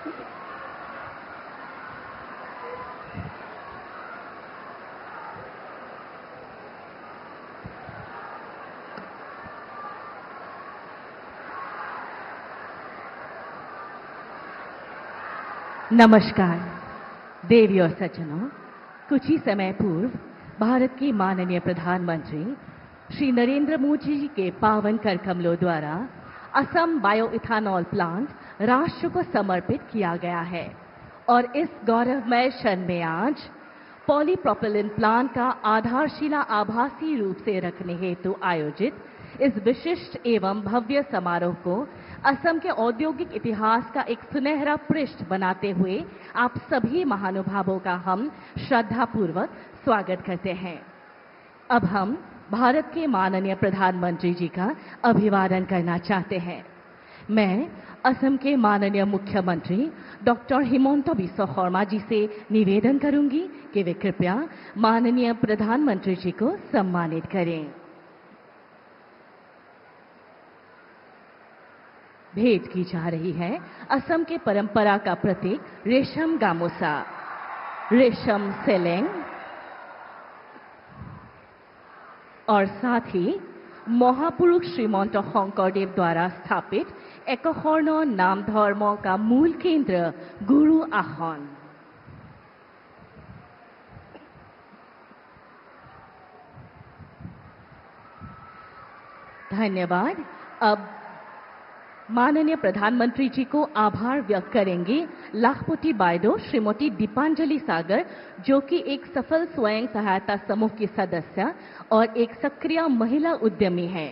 नमस्कार देवी और सज्जनों। कुछ ही समय पूर्व भारत के माननीय प्रधानमंत्री श्री नरेंद्र मोदी जी के पावन कर कमलों द्वारा असम बायो इथानॉल प्लांट राष्ट्र को समर्पित किया गया है और इस गौरवमय क्षण में आज पॉलीप्रोपिलीन प्लांट का आधारशिला आभासी रूप से रखने हेतु आयोजित इस विशिष्ट एवं भव्य समारोह को असम के औद्योगिक इतिहास का एक सुनहरा पृष्ठ बनाते हुए आप सभी महानुभावों का हम श्रद्धापूर्वक स्वागत करते हैं। अब हम भारत के माननीय प्रधानमंत्री जी का अभिवादन करना चाहते हैं। मैं असम के माननीय मुख्यमंत्री डॉक्टर हिमंत बिस्वा शर्मा जी से निवेदन करूंगी कि वे कृपया माननीय प्रधानमंत्री जी को सम्मानित करें। भेंट की जा रही है असम के परंपरा का प्रतीक रेशम गामोसा, रेशम सेलेंग और साथ ही महापुरुष श्रीमंत शंकरदेव द्वारा स्थापित एकशर्ण नाम धर्म का मूल केंद्र गुरु आसन। धन्यवाद। अब माननीय प्रधानमंत्री जी को आभार व्यक्त करेंगे लाखपति बायडो श्रीमती दीपांजलि सागर, जो कि एक सफल स्वयं सहायता समूह की सदस्य और एक सक्रिय महिला उद्यमी हैं।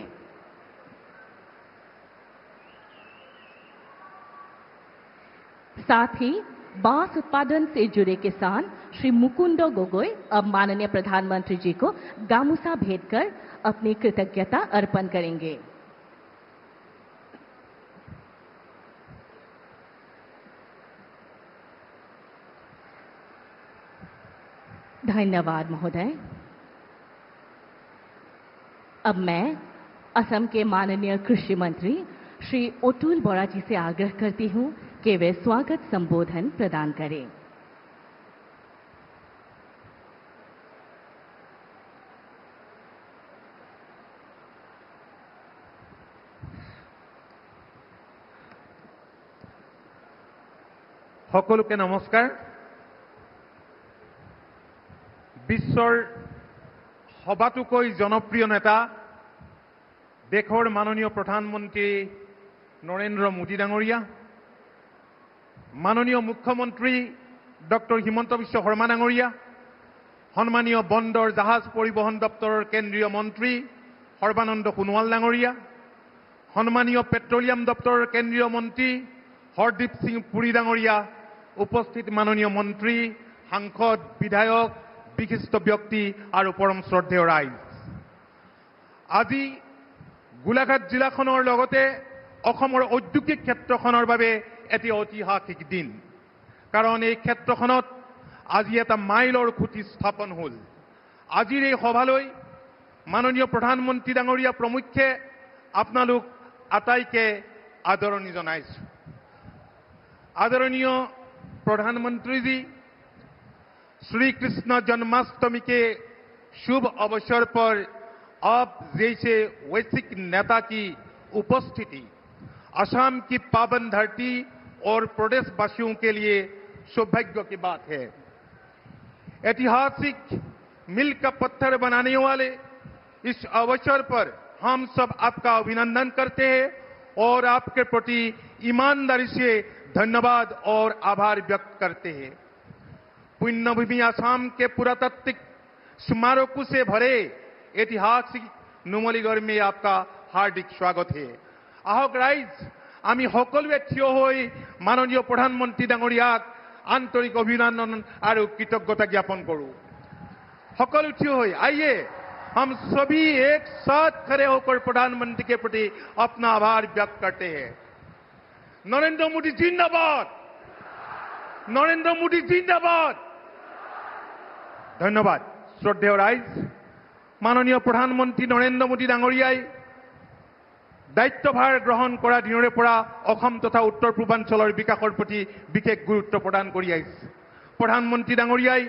साथ ही बांस उत्पादन से जुड़े किसान श्री मुकुंद गोगोई अब माननीय प्रधानमंत्री जी को गामूसा भेंट कर अपनी कृतज्ञता अर्पण करेंगे। धन्यवाद महोदय। अब मैं असम के माननीय कृषि मंत्री श्री अतुल बोरा जी से आग्रह करती हूं कि वे स्वागत संबोधन प्रदान करें। সকলোকে নমস্কাৰ। বিশ্বৰ সবাতোকৈ জনপ্ৰিয় নেতা দেশৰ মাননীয় প্ৰধানমন্ত্ৰী নৰেন্দ্ৰ মোদী ডাঙৰীয়া, মাননীয় মুখ্যমন্ত্ৰী ডক্টৰ হিমন্ত বিশ্ব শৰ্মা ডাঙৰীয়া, সন্মানীয় বন্দৰ জাহাজ পৰিবহণ দপ্তৰৰ কেন্দ্ৰীয় মন্ত্ৰী সৰ্বানন্দ সোণোৱাল ডাঙৰীয়া, সন্মানীয় পেট্ৰলিয়াম দপ্তৰৰ কেন্দ্ৰীয় মন্ত্ৰী হৰদীপ সিং পুৰী ডাঙৰীয়া, উপস্থিত মাননীয় মন্ত্ৰী, সাংসদ, বিধায়ক, বিশিষ্ট ব্যক্তি আৰু পৰম শ্ৰদ্ধেয় ৰাইজ, আজি গোলাঘাট জিলাখনৰ লগতে অসমৰ ঔদ্যোগিক ক্ষেত্ৰখনৰ বাবে এটি ঐতিহাসিক দিন। কাৰণ এই ক্ষেত্ৰখনত আজি এটা মাইলৰ খুঁটি স্থাপন হ'ল। আজিৰ এই সভালৈ মাননীয় প্ৰধানমন্ত্ৰী ডাঙৰীয়া প্ৰমুখ্যে আপোনালোক আটাইকে আদৰণি জনাইছোঁ। आदरणीय प्रधानमंत्री जी, श्री कृष्ण जन्माष्टमी के शुभ अवसर पर आप जैसे वैश्विक नेता की उपस्थिति असम की पावन धरती और प्रदेशवासियों के लिए सौभाग्य की बात है। ऐतिहासिक मील का पत्थर बनाने वाले इस अवसर पर हम सब आपका अभिनंदन करते हैं और आपके प्रति ईमानदारी से धन्यवाद और आभार व्यक्त करते हैं। पुण्यभूमि आसाम के पुरातात्विक स्मारक से भरे ऐतिहासिक नुमलीगढ़ में आपका हार्दिक स्वागत है। आहक राइज, आमी सकलोवे ठिय হৈ माननीय प्रधानमंत्री डाঙৰীয়াক आंतरिक अभिनंदन और कृतज्ञता ज्ञापन करूं। सकलो ठिय হৈ आइए हम सभी एक साथ खड़े होकर प्रधानमंत्री के प्रति अपना आभार व्यक्त करते हैं। नरेंद्र मोदी जिंदाबाद, नरेंद्र मोदी जिंदाबाद। धन्यवाद। श्रद्धेय राइज, माननीय प्रधानमंत्री नरेंद्र मोदी डाঙৰীয়াই দায়িত্বভাৰ গ্ৰহণ কৰা দিনৰে পৰা অসম তথা উত্তৰ পূৰ্বাঞ্চলৰ বিকাশৰ প্ৰতি বিশেষ গুৰুত্ব প্ৰদান কৰি আহিছে। প্ৰধানমন্ত্ৰী ডাঙৰীয়াই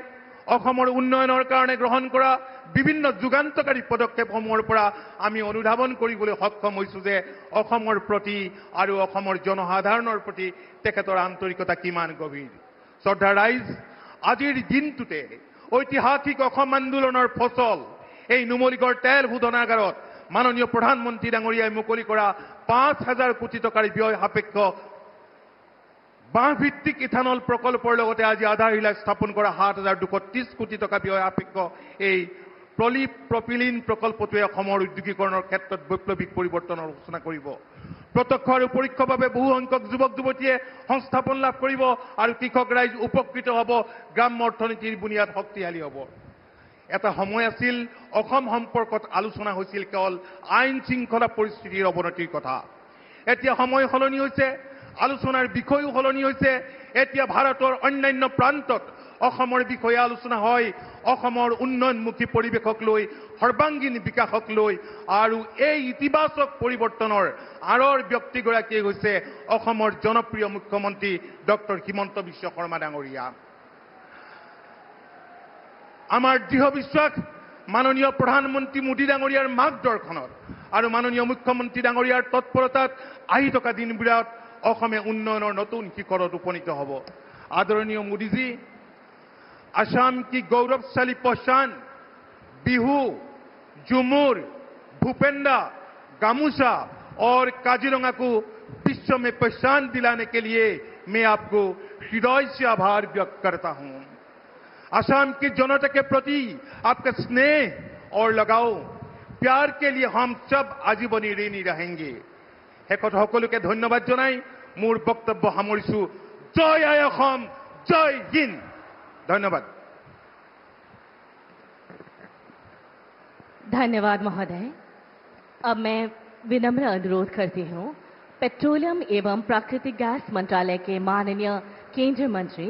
অসমৰ উন্নয়নৰ কাৰণে গ্ৰহণ কৰা বিভিন্ন যুগান্তকাৰী পদক্ষেপসমূহৰ পৰা আমি অনুধাৱন কৰিবলৈ সক্ষম হৈছো যে অসমৰ প্ৰতি আৰু অসমৰ জনসাধাৰণৰ প্ৰতি তেখেতৰ আন্তৰিকতা কিমান গভীৰ। শ্ৰদ্ধা ৰাইজ, আজিৰ দিনটোতে ঐতিহাসিক অসম আন্দোলনৰ ফচল এই নুমলীগড় তেল শোধনাগাৰত মাননীয় প্ৰধানমন্ত্ৰী ডাঙৰীয়াই মুকলি কৰা 5,000 কোটি টকাৰ ব্যয় সাপেক্ষ বাঁহভিত্তিক ইথানল প্ৰকল্পৰ লগতে আজি আধাৰশিলা স্থাপন কৰা 7,230 কোটি টকা ব্যয় সাপেক্ষ এই প্ৰপিলিন প্ৰকল্পটোৱে অসমৰ উদ্যোগীকৰণৰ ক্ষেত্ৰত বৈপ্লৱিক পৰিৱৰ্তনৰ সূচনা কৰিব। প্ৰত্যক্ষ আৰু পৰোক্ষভাৱে বহু সংখ্যক যুৱক যুৱতীয়ে সংস্থাপন লাভ কৰিব আৰু কৃষক ৰাইজ উপকৃত হ'ব, গ্ৰাম্য অৰ্থনীতিৰ বুনিয়াদ শক্তিশালী হ'ব। এটা সময় আছিল অসম সম্পৰ্কত আলোচনা হৈছিল কেৱল আইন শৃংখলা পৰিস্থিতিৰ অৱনতিৰ কথা। এতিয়া সময় সলনি হৈছে, আলোচনাৰ বিষয়ও সলনি হৈছে। এতিয়া ভাৰতৰ অন্যান্য প্ৰান্তত অসমৰ বিষয়ে আলোচনা হয়, অসমৰ উন্নয়নমুখী পৰিৱেশক লৈ, সৰ্বাংগীন বিকাশক লৈ, আৰু এই ইতিবাচক পৰিৱৰ্তনৰ আঁৰৰ ব্যক্তিগৰাকীয়ে হৈছে অসমৰ জনপ্ৰিয় মুখ্যমন্ত্ৰী ডক্টৰ হিমন্ত বিশ্ব শৰ্মা ডাঙৰীয়া। আমাৰ দৃঢ় বিশ্বাস মাননীয় প্ৰধানমন্ত্ৰী মোদী ডাঙৰীয়াৰ মাৰ্গদৰ্শনত আৰু মাননীয় মুখ্যমন্ত্ৰী ডাঙৰীয়াৰ তৎপৰতাত আহি থকা দিনবোৰত অসমে উন্নয়নৰ নতুন শিখৰত উপনীত হ'ব। आदरणीय मोदी जी, असम की गौरवशाली पहचान बिहू, झुमुर, भूपेंदा, गामूसा और काजीरंगा को विश्व में पहचान दिलाने के लिए मैं आपको हृदय से आभार व्यक्त करता हूं। असम की जनता के प्रति आपका स्नेह और लगाव, प्यार के लिए हम सब आजीवनी ऋणी रहेंगे। शेषत সকলোকে ধন্যবাদ জনাই মোৰ বক্তব্য সামৰিছো। জয় আই অসম, জয় হিন্দ। धन्यवाद। धन्यवाद महोदय। अब मैं विनम्र अनुरोध करती हूँ पेट्रोलियम एवं प्राकृतिक गैस मंत्रालय के माननीय केंद्रीय मंत्री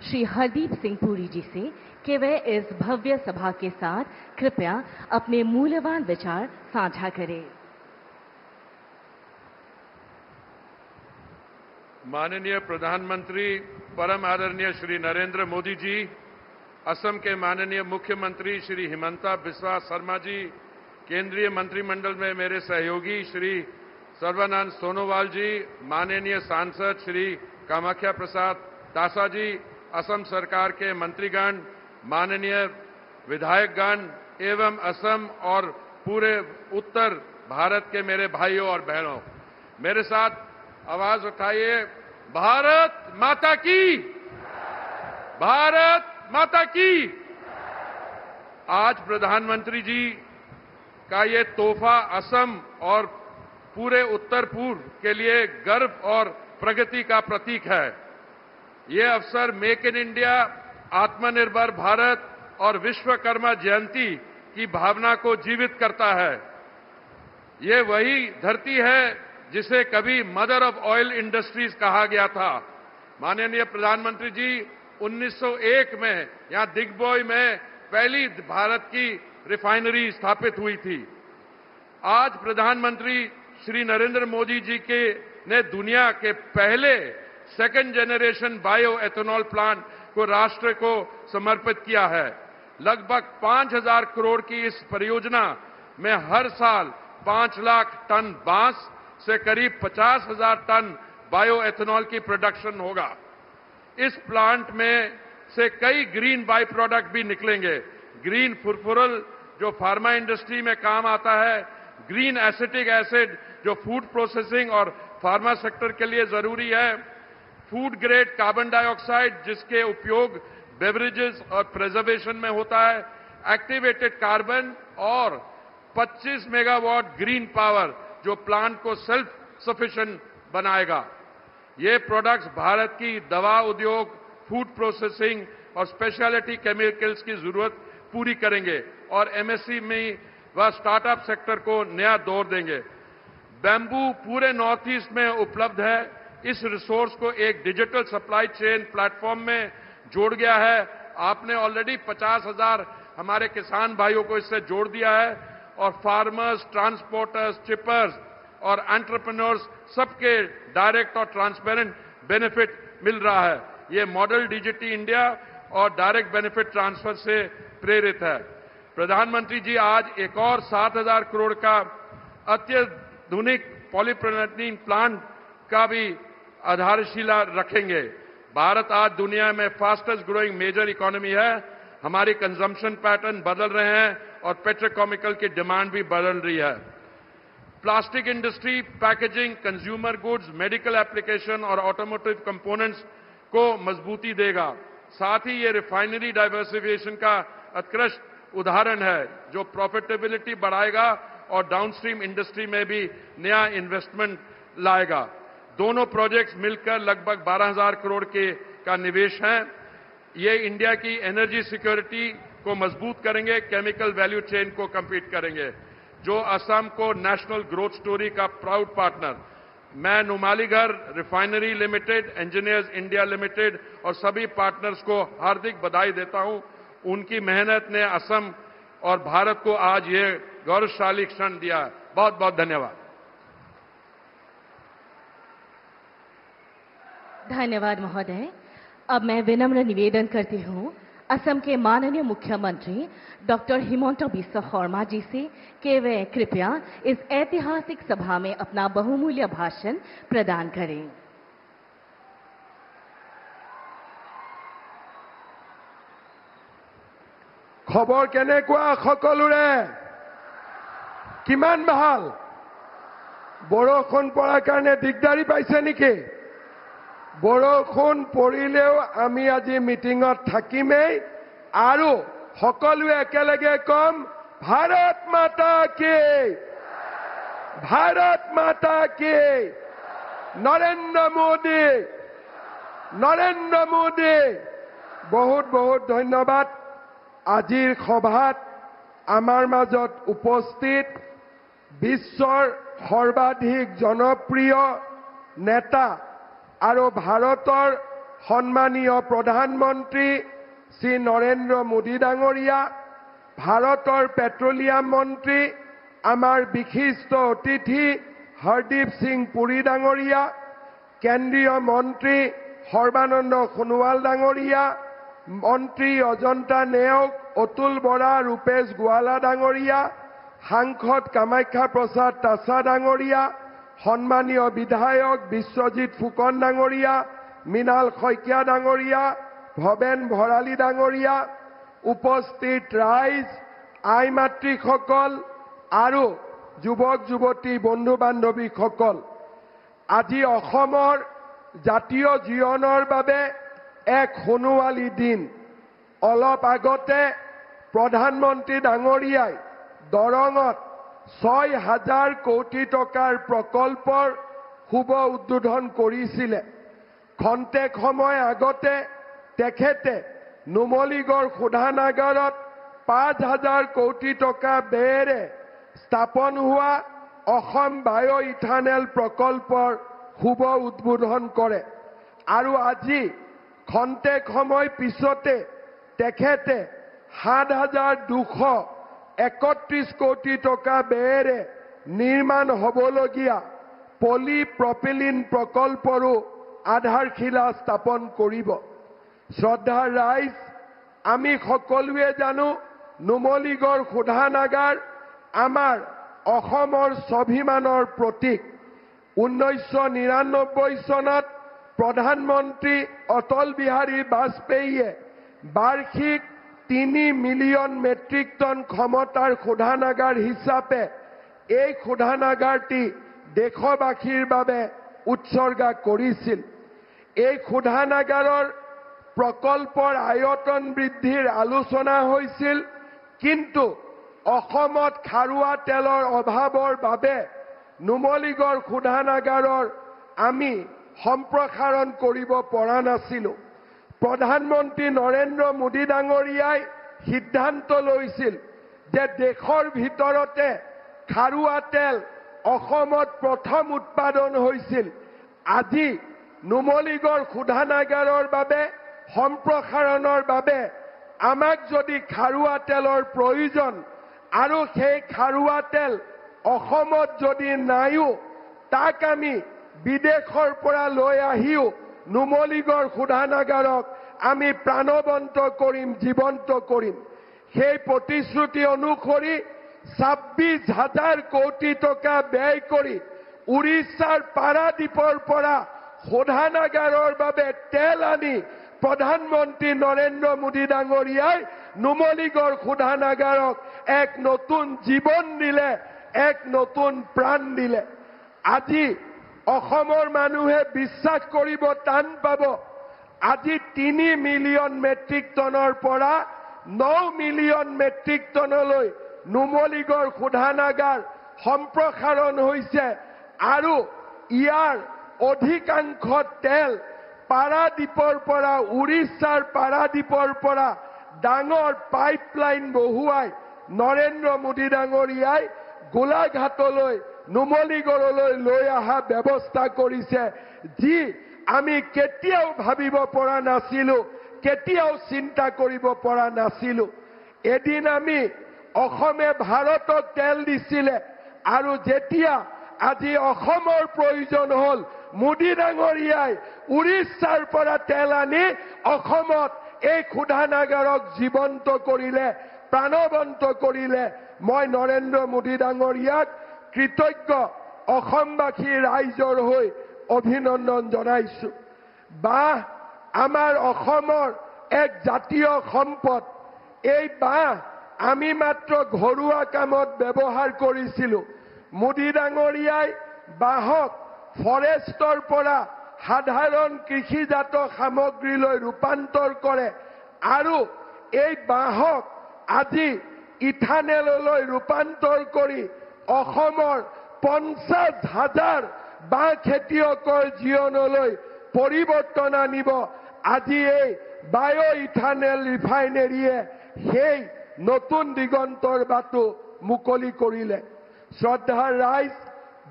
श्री हरदीप सिंह पुरी जी से कि वे इस भव्य सभा के साथ कृपया अपने मूल्यवान विचार साझा करें। माननीय प्रधानमंत्री परम आदरणीय श्री नरेंद्र मोदी जी, असम के माननीय मुख्यमंत्री श्री हिमंता बिस्वा शर्मा जी, केंद्रीय मंत्रिमंडल में मेरे सहयोगी श्री सर्बानंद सोनोवाल जी, माननीय सांसद श्री कामाख्या प्रसाद तासा जी, असम सरकार के मंत्रीगण, माननीय विधायकगण एवं असम और पूरे उत्तर भारत के मेरे भाइयों और बहनों, मेरे साथ आवाज उठाइए, भारत माता की, भारत माता की। आज प्रधानमंत्री जी का ये तोहफा असम और पूरे उत्तर पूर्व के लिए गर्व और प्रगति का प्रतीक है। ये अवसर मेक इन इंडिया, आत्मनिर्भर भारत और विश्वकर्मा जयंती की भावना को जीवित करता है। ये वही धरती है जिसे कभी मदर ऑफ ऑयल इंडस्ट्रीज कहा गया था। माननीय प्रधानमंत्री जी, 1901 में यहां दिग्बोय में पहली भारत की रिफाइनरी स्थापित हुई थी। आज प्रधानमंत्री श्री नरेंद्र मोदी जी के ने दुनिया के पहले second generation bio ethanol plant को राष्ट्र को समर्पित किया है। लगभग 5,000 करोड़ की इस परियोजना में हर साल 5 लाख टन बांस से करीब 50,000 टन बायो एथेनॉल की प्रोडक्शन होगा। इस प्लांट में से कई ग्रीन बाई प्रोडक्ट भी निकलेंगे। ग्रीन फुरफुरल जो फार्मा इंडस्ट्री में काम आता है, ग्रीन एसिटिक एसिड जो फूड प्रोसेसिंग और फार्मा सेक्टर के लिए जरूरी है, फूड ग्रेड कार्बन डाइऑक्साइड जिसके उपयोग बेवरेजेस और प्रिजर्वेशन में होता है, एक्टिवेटेड कार्बन और 25 मेगावाट ग्रीन पावर जो प्लांट को सेल्फ सफिशिएंट बनाएगा। ये प्रोडक्ट्स भारत की दवा उद्योग, फूड प्रोसेसिंग और स्पेशलिटी केमिकल्स की जरूरत पूरी करेंगे और एमएसएमई व स्टार्टअप सेक्टर को नया दौर देंगे। बैम्बू पूरे नॉर्थ ईस्ट में उपलब्ध है। इस रिसोर्स को एक डिजिटल सप्लाई चेन प्लेटफॉर्म में जोड़ गया है। आपने ऑलरेडी 50,000 हमारे किसान भाइयों को इससे जोड़ दिया है और फार्मर्स, ट्रांसपोर्टर्स, चिपर्स और एंटरप्रेन्योर्स सबके डायरेक्ट और ट्रांसपेरेंट बेनिफिट मिल रहा है। ये मॉडल डिजिटल इंडिया और डायरेक्ट बेनिफिट ट्रांसफर से प्रेरित है। प्रधानमंत्री जी आज एक और 7,000 करोड़ का अत्याधुनिक पॉलीप्रोपिलीन प्लांट का भी आधारशिला रखेंगे। भारत आज दुनिया में फास्टेस्ट ग्रोइंग मेजर इकोनॉमी है। हमारी कंजम्पशन पैटर्न बदल रहे हैं और पेट्रोकेमिकल की डिमांड भी बदल रही है। Plastic industry, packaging, consumer goods, medical application और ऑटोमोटिव कंपोनेंट्स को मजबूती देगा। साथ ही ये रिफाइनरी डाइवर्सिफिकेशन का उत्कृष्ट उदाहरण है जो प्रॉफिटेबिलिटी बढ़ाएगा और डाउनस्ट्रीम इंडस्ट्री में भी नया इन्वेस्टमेंट लाएगा। दोनों प्रोजेक्ट्स मिलकर लगभग 12,000 करोड़ का निवेश है। ये इंडिया की एनर्जी सिक्योरिटी को मजबूत करेंगे, केमिकल वैल्यू चेन को कंप्लीट करेंगे, जो असम को नेशनल ग्रोथ स्टोरी का प्राउड पार्टनर। मैं Numaligarh refinery limited, engineers India limited और सभी पार्टनर्स को हार्दिक बधाई देता हूं। उनकी मेहनत ने असम और भारत को आज ये गौरवशाली क्षण दिया। बहुत बहुत धन्यवाद। धन्यवाद महोदय। अब मैं विनम्र निवेदन करती हूं असम के माननीय मुख्यमंत्री डॉक्टर हिमंता बिस्वा शर्मा जी से कि वे कृपया इस ऐतिहासिक सभा में अपना बहुमूल्य भाषण प्रदान करें। खबर केनेकुआ सकलोरे किमान ভাল बरषुण पड़ार कारणे दिगदारी पाइছে नेকি बरषुण परिलेও आमी আজি मिटिंगत থাকিমেই आरो सकलोए एकेलगे कम भारत माता की नरेंद्र मोदी बहुत बहुत धन्यवाद। आजिर सभात आमार माजत उपस्थित विश्वर सर्वाधिक जनप्रिय नेता और भारतर सम्मानीय प्रधानमंत्री श्री नरेंद्र मोदी डांगरिया, भारतर पेट्रोलियम मंत्री आमार विशिष्ट अतिथि हरदीप सिंह पुरी डांगरिया, केंद्रीय मंत्री सर्बानंद सोनोवाल डांगरिया, मंत्री अजंता नेওগ, अतुल बरा, रूपेश गोवाला डांगरिया, सांसद कामाख्या प्रसाद तासा डांगरिया, सम्मानीय विधायक विश्वजीत फुकन डांगरिया, मृणाल शइकिया डांगरिया, भवेन भराली डांगरिया, उपस्थित राइज, आई मातृসকল आरो युवक युवती बंधु बान्धवीসকল, আজি অসমৰ জাতীয় জীৱনৰ বাবে एक সোণোৱালী दिन। অলপ আগতে प्रधानमंत्री डांगरियाय दरंगत 6,000 कोटी टकार प्रकल्पर शुभ उद्বোधन करिছিলে। खन्तेक समय आगते तेखेते नुमलीगढ़ शोधानागारत 5,000 कोटी टका बेरे स्थापन हुआ असम बायो इथानेल प्रकल्पर शुभ उद्बोधन करे। आरु आजि खन्तेक समय पिछते तेखेते 7,231 कोटी टका बेरे निर्माण हबलगिया पॉलीप्रॉपिलिन प्रकल्परो आधारशिला स्थापन करिब। श्रद्धा राइज, आमी सकलोए जानो नुमलीगढ़ शोधानागार आमार अहोमर स्वाभिमानर प्रतीक। 1999 सनत प्रधानमंत्री अटल बिहारी वाजपेयीये वार्षिक 3 मिलियन मेट्रिक टन क्षमतार शोधानागार हिसापे এই শোধানাগাৰটি দেশবাসীৰ বাবে উৎসৰ্গা কৰিছিল। এই শোধানাগাৰৰ প্ৰকল্পৰ আয়তন বৃদ্ধিৰ আলোচনা হৈছিল, কিন্তু অসমত খাৰুৱা তেলৰ অভাৱৰ বাবে নুমলীগড় শোধানাগাৰৰ আমি সম্প্ৰসাৰণ কৰিব পৰা নাছিলো। प्रधानमंत्री नरेंद्र मोदी डांगरियाय सिद्धांत लैছিল जे देशर भितरते खारुआ तेल অসমত प्रथम उत्पादन হৈছিল। আজি নুমলীগড় শোধানাগাৰৰ বাবে সম্প্ৰসাৰণৰ বাবে আমাক যদি খাৰুৱা তেলৰ প্ৰয়োজন আৰু সেই খাৰুৱা তেল অসমত যদি নাইও তাক আমি বিদেশৰ পৰা লৈ আহিও নুমলীগড় শোধানাগাৰক আমি প্ৰাণবন্ত কৰিম, জীৱন্ত কৰিম। সেই প্ৰতিশ্ৰুতি অনুসৰি 26,000 কোটি টকা ব্যয় কৰি উৰিষ্যাৰ পাৰাদ্বীপৰ পৰা শোধানাগাৰৰ বাবে তেল আনি প্ৰধানমন্ত্ৰী নৰেন্দ্ৰ মোদী ডাঙৰীয়াই নুমলীগড় শোধানাগাৰক এক নতুন জীৱন দিলে, এক নতুন প্ৰাণ দিলে। আজি অসমৰ মানুহে বিশ্বাস কৰিব টান পাব, আজি 3 মিলিয়ন মেট্ৰিক টনৰ পৰা 9 মিলিয়ন মেট্ৰিক টনলৈ নুমলীগড় শোধানাগাৰ সম্প্ৰসাৰণ হৈছে আৰু ইয়াৰ অধিকাংশ তেল পাৰাদ্বীপৰ পৰা, উৰিষ্যাৰ পাৰাদ্বীপৰ পৰা ডাঙৰ পাইপলাইন বহুৱাই নৰেন্দ্ৰ মোদী ডাঙৰীয়াই গোলাঘাটলৈ, নুমলীগড়লৈ লৈ অহা ব্যৱস্থা কৰিছে, যি আমি কেতিয়াও ভাবিব পৰা নাছিলো, কেতিয়াও চিন্তা কৰিব পৰা নাছিলো। এদিন আমি অসমে ভাৰতক তেল দিছিলে আৰু যেতিয়া আজি অসমৰ প্ৰয়োজন হ'ল, মোদী ডাঙৰীয়াই উৰিষ্যাৰ পৰা তেল আনি অসমত এই শোধানাগাৰক জীৱন্ত কৰিলে, প্ৰাণবন্ত কৰিলে। মই নৰেন্দ্ৰ মোদী ডাঙৰীয়াক কৃতজ্ঞ অসমবাসী ৰাইজৰ হৈ অভিনন্দন জনাইছো। বাঁহ আমাৰ অসমৰ এক জাতীয় সম্পদ। এই বাঁহ আমি মাত্ৰ ঘৰুৱা কামত ব্যৱহাৰ কৰিছিলো। মোদী ডাঙৰীয়াই বাঁহক ফৰেষ্টৰ পৰা সাধাৰণ কৃষিজাত সামগ্ৰীলৈ ৰূপান্তৰ কৰে আৰু এই বাঁহক আজি ইথানেললৈ ৰূপান্তৰ কৰি অসমৰ 50,000 বাঁহ খেতিয়কৰ জীৱনলৈ পৰিৱৰ্তন আনিব। আজি এই বায়' ইথানেল ৰিফাইনেৰীয়ে সেই নতুন দিগন্তৰ বাটু মুকলি কৰিলে। শ্ৰদ্ধাৰ ৰাইজ,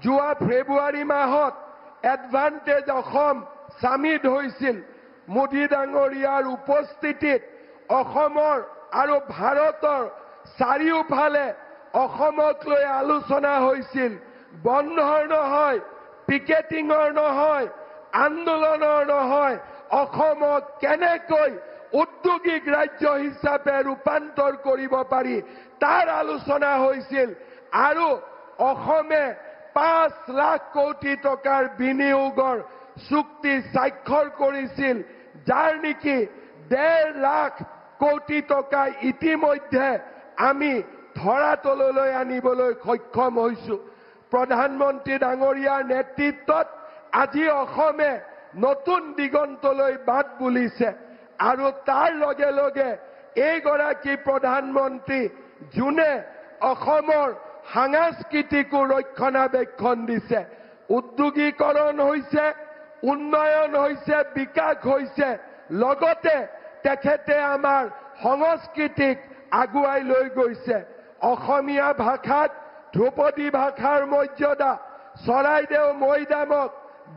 যোৱা ফেব্ৰুৱাৰী মাহত এডভান্টেজ অসম সামিট হৈছিল। মোদী ডাঙৰীয়াৰ উপস্থিতিত অসমৰ আৰু ভাৰতৰ চাৰিওফালে অসমক লৈ আলোচনা হৈছিল। বন্ধৰ নহয়, পিকেটিঙৰ নহয়, আন্দোলনৰ নহয়, অসমক কেনেকৈ উদ্যোগিক ৰাজ্য হিচাপে ৰূপান্তৰ কৰিব পাৰি তাৰ আলোচনা হৈছিল আৰু অসমে 5 লাখ কোটি টকাৰ বিনিয়োগৰ চুক্তি স্বাক্ষৰ কৰিছিল, যাৰ নেকি 1.5 লাখ কোটি টকা ইতিমধ্যে আমি ধৰাতললৈ আনিবলৈ সক্ষম হৈছো। প্ৰধানমন্ত্ৰী ডাঙৰীয়াৰ নেতৃত্বত আজি অসমে নতুন দিগন্তলৈ বাট বুলিছে আৰু তাৰ লগে লগে এইগৰাকী প্ৰধানমন্ত্ৰী যোনে অসমৰ সাংস্কৃতিকো ৰক্ষণাবেক্ষণ দিছে। উদ্যোগীকৰণ হৈছে, উন্নয়ন হৈছে, বিকাশ হৈছে, লগতে তেখেতে আমাৰ সংস্কৃতিক আগুৱাই লৈ গৈছে। অসমীয়া ভাষাত ধ্ৰুপদী ভাষাৰ মৰ্যাদা, চৰাইদেউ মৈদামক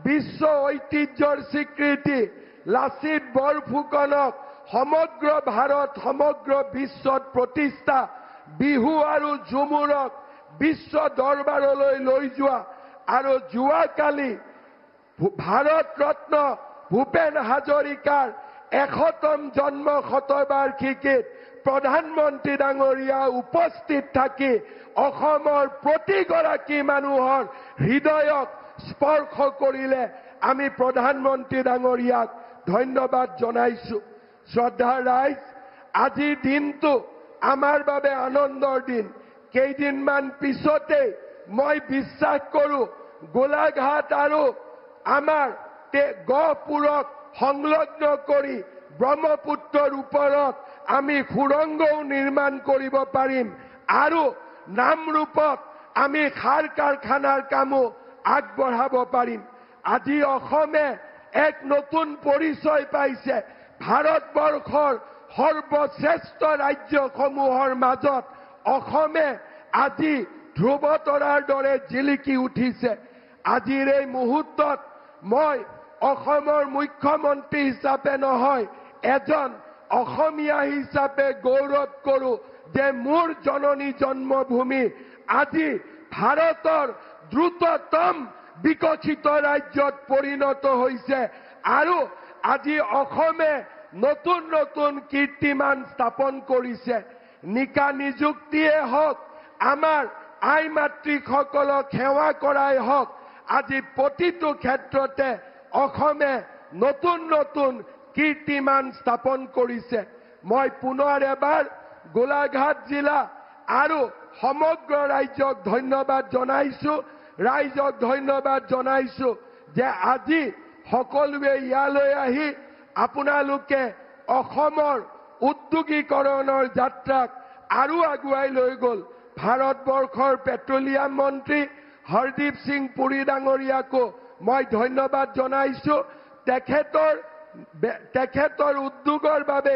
বিশ্ব ঐতিহ্যৰ স্বীকৃতি, লাচিত বৰফুকনক সমগ্ৰ ভাৰত, সমগ্ৰ বিশ্বত প্ৰতিষ্ঠা, বিহু আৰু ঝুমুৰক বিশ্ব দৰবাৰলৈ লৈ যোৱা আৰু যোৱাকালি ভাৰত ৰত্ন ভূপেন হাজৰিকাৰ 100তম জন্ম শতবাৰ্ষিকীত প্ৰধানমন্ত্ৰী ডাঙৰীয়া উপস্থিত থাকি অসমৰ প্ৰতিগৰাকী মানুহৰ হৃদয়ক স্পৰ্শ কৰিলে। আমি প্ৰধানমন্ত্ৰী ডাঙৰীয়াক ধন্যবাদ জনাইছো। শ্ৰদ্ধাৰ ৰাইজ, আজিৰ দিনটো আমাৰ বাবে আনন্দৰ দিন। কেইদিনমান পিছতে মই বিশ্বাস কৰো গোলাঘাট আৰু আমাৰ গহপুৰক সংলগ্ন কৰি ব্ৰহ্মপুত্ৰৰ ওপৰত আমি সুৰংগও নিৰ্মাণ কৰিব পাৰিম আৰু নামৰূপত আমি সাৰ কাৰখানাৰ কামো আগবঢ়াব পাৰিম। আজি অসমে এক নতুন পৰিচয় পাইছে। ভাৰতবৰ্ষৰ সৰ্বশ্ৰেষ্ঠ ৰাজ্যসমূহৰ মাজত অসমে আজি ধ্ৰুৱতৰাৰ দৰে জিলিকি উঠিছে। আজিৰ এই মুহূৰ্তত মই অসমৰ মুখ্যমন্ত্ৰী হিচাপে নহয়, এজন অসমীয়া হিচাপে গৌৰৱ কৰো যে মোৰ জননী জন্মভূমি আজি ভাৰতৰ দ্ৰুততম বিকশিত ৰাজ্যত পৰিণত হৈছে আৰু আজি অসমে নতুন নতুন কীৰ্তিমান স্থাপন কৰিছে। নিকা নিযুক্তিয়ে হওক, আমাৰ আই মাতৃসকলক সেৱা কৰাই হওক, আজি প্ৰতিটো ক্ষেত্ৰতে অসমে নতুন নতুন কীৰ্তিমান স্থাপন কৰিছে। মই পুনৰ এবাৰ গোলাঘাট জিলা আৰু সমগ্ৰ ৰাজ্যক ধন্যবাদ জনাইছো, ৰাইজক ধন্যবাদ জনাইছো যে আজি সকলোৱে ইয়ালৈ আহি আপোনালোকে অসমৰ উদ্যোগীকৰণৰ যাত্ৰাক আৰু আগুৱাই লৈ গ'ল। ভাৰতবৰ্ষৰ পেট্ৰলিয়াম মন্ত্ৰী হৰদীপ সিং পুৰী ডাঙৰীয়াকো মই ধন্যবাদ জনাইছো। তেখেতৰ উদ্যোগৰ বাবে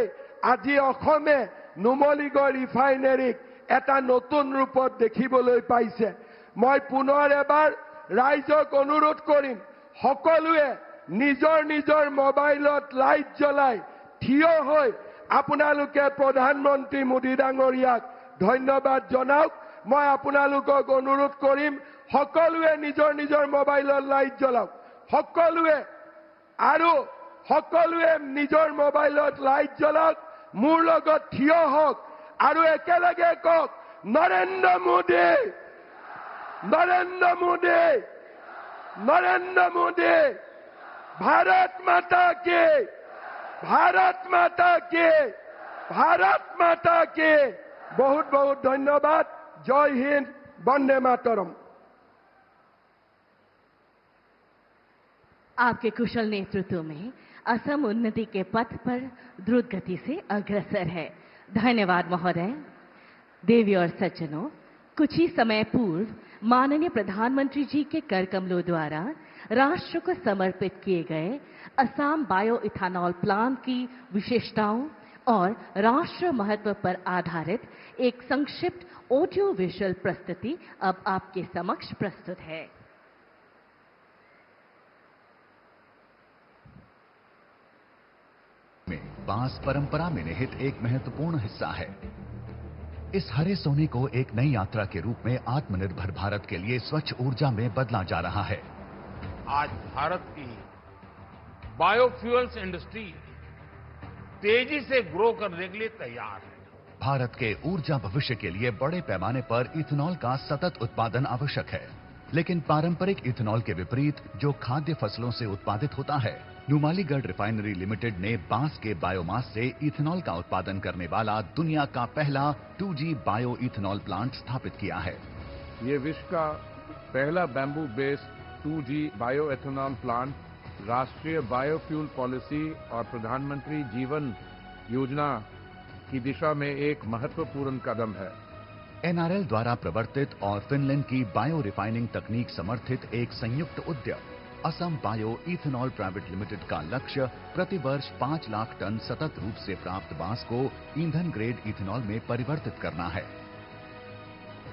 আজি অসমে নুমলীগড় ৰিফাইনেৰীক এটা নতুন ৰূপত দেখিবলৈ পাইছে। মই পুনৰ এবাৰ ৰাইজক অনুৰোধ কৰিম, সকলোৱে নিজৰ নিজৰ মোবাইলত লাইট জ্বলাই থিয় হৈ আপোনালোকে প্ৰধানমন্ত্ৰী মোদী ডাঙৰীয়াক ধন্যবাদ জনাওক। মই আপোনালোকক অনুৰোধ কৰিম, সকলোৱে নিজৰ নিজৰ মোবাইলত লাইট জ্বলাওক। সকলোৱে নিজৰ মোবাইলত লাইট জ্বলাওক, মোৰ লগত থিয় হওক আৰু একেলগে কওক, নৰেন্দ্ৰ মোদী, নৰেন্দ্ৰ মোদী, নৰেন্দ্ৰ মোদী, ভাৰত মাতা কি, ভাৰত মাতা কি, ভাৰত মাতা কি। বহুত বহুত ধন্যবাদ। জয় হিন্দ, বন্দে मातरम। आपके कुशल नेतृत्व में असम उन्नति के पथ पर द्रुत गति से अग्रसर है। धन्यवाद महोदय। देवी और सज्जनों, कुछ ही समय पूर्व माननीय प्रधानमंत्री जी के कर कमलों द्वारा राष्ट्र को समर्पित किए गए असम बायो इथेनॉल प्लांट की विशेषताओं और राष्ट्र महत्व पर आधारित एक संक्षिप्त ऑडियो विजुअल प्रस्तुति अब आपके समक्ष प्रस्तुत है। बांस परंपरा में निहित एक महत्वपूर्ण हिस्सा है। इस हरे सोने को एक नई यात्रा के रूप में आत्मनिर्भर भारत के लिए स्वच्छ ऊर्जा में बदला जा रहा है। आज भारत की बायोफ्यूल्स इंडस्ट्री तेजी से ग्रो करने के लिए तैयार है। भारत के ऊर्जा भविष्य के लिए बड़े पैमाने पर इथेनॉल का सतत उत्पादन आवश्यक है, लेकिन पारंपरिक इथेनॉल के विपरीत जो खाद्य फसलों से उत्पादित होता है, नुमालीगढ़ रिफाइनरी लिमिटेड ने बांस के बायोमास से इथेनॉल का उत्पादन करने वाला दुनिया का पहला 2G बायो इथेनॉल प्लांट स्थापित किया है। ये विश्व का पहला bamboo based 2G bio ethanol plant राष्ट्रीय बायोफ्यूल पॉलिसी और प्रधानमंत्री जीवन योजना की दिशा में एक महत्वपूर्ण कदम है। NRL द्वारा प्रवर्तित और फिनलैंड की बायो रिफाइनिंग तकनीक समर्थित एक संयुक्त उद्यम Assam bio ethanol private limited का लक्ष्य प्रतिवर्ष 5 लाख टन सतत रूप से प्राप्त बांस को ईंधन ग्रेड इथेनॉल में परिवर्तित करना है।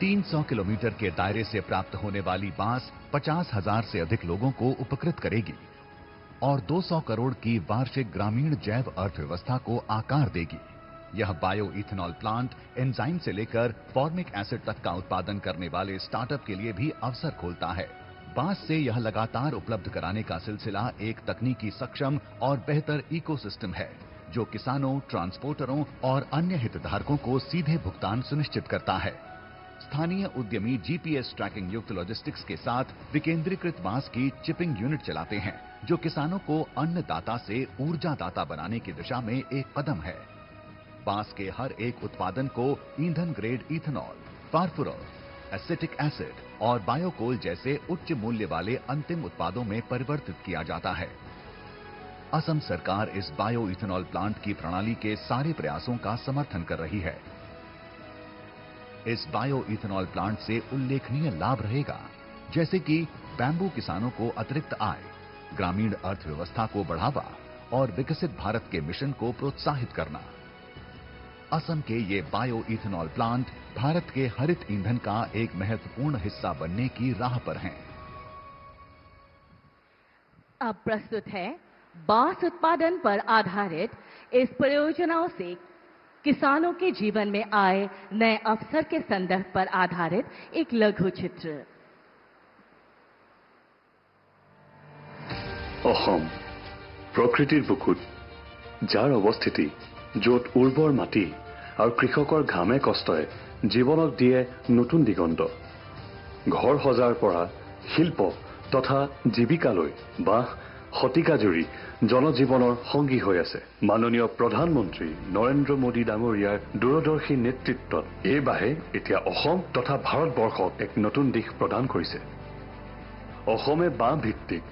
300 किलोमीटर के दायरे से प्राप्त होने वाली बांस 50,000 से अधिक लोगों को उपकृत करेगी और 200 करोड़ की वार्षिक ग्रामीण जैव अर्थव्यवस्था को आकार देगी। यह बायो इथेनॉल प्लांट एंजाइम से लेकर फॉर्मिक एसिड तक का उत्पादन करने वाले स्टार्टअप के लिए भी अवसर खोलता है। बांस से यह लगातार उपलब्ध कराने का सिलसिला एक तकनीकी सक्षम और बेहतर इकोसिस्टम है, जो किसानों, ट्रांसपोर्टरों और अन्य हितधारकों को सीधे भुगतान सुनिश्चित करता है। स्थानीय उद्यमी जीपीएस ट्रैकिंग युक्त लॉजिस्टिक्स के साथ विकेंद्रीकृत बांस की चिपिंग यूनिट चलाते हैं, जो किसानों को अन्नदाता से ऊर्जादाता बनाने की दिशा में एक कदम है। बांस के हर एक उत्पादन को ईंधन ग्रेड इथेनॉल, फार्फुरॉल, एसिटिक एसिड और बायोकोल जैसे उच्च मूल्य वाले अंतिम उत्पादों में परिवर्तित किया जाता है। असम सरकार इस बायो इथेनॉल प्लांट की प्रणाली के सारे प्रयासों का समर्थन कर रही है। इस बायो इथेनॉल प्लांट से उल्लेखनीय लाभ रहेगा, जैसे कि बैम्बू किसानों को अतिरिक्त आय, ग्रामीण अर्थव्यवस्था को बढ़ावा और विकसित भारत के मिशन को प्रोत्साहित करना। असम के ये बायो इथेनॉल प्लांट भारत के हरित ईंधन का एक महत्वपूर्ण हिस्सा बनने की राह पर हैं। अब प्रस्तुत है बांस उत्पादन पर आधारित इस परियोजनाओं से किसानों के जीवन में आए नए अवसर के संदर्भ पर आधारित एक लघु चित्र। অসম প্ৰকৃতিৰ বুকুত, যাৰ অৱস্থিতি য'ত উৰ্বৰ মাটি আৰু কৃষকৰ ঘামে কষ্টৰে জীৱনক দিয়ে নতুন দিগন্ত। ঘৰ সজাৰ পৰা শিল্প তথা জীৱিকালৈ বা শতিকাজুৰি জনজীৱনৰ সংগী হৈ আছে। মাননীয় প্ৰধানমন্ত্ৰী নৰেন্দ্ৰ মোদী ডাঙৰীয়াৰ দূৰদৰ্শী নেতৃত্বত এই বাঁহে এতিয়া অসম তথা ভাৰতবৰ্ষক এক নতুন দিশ প্ৰদান কৰিছে। অসমে বাঁহ ভিত্তিক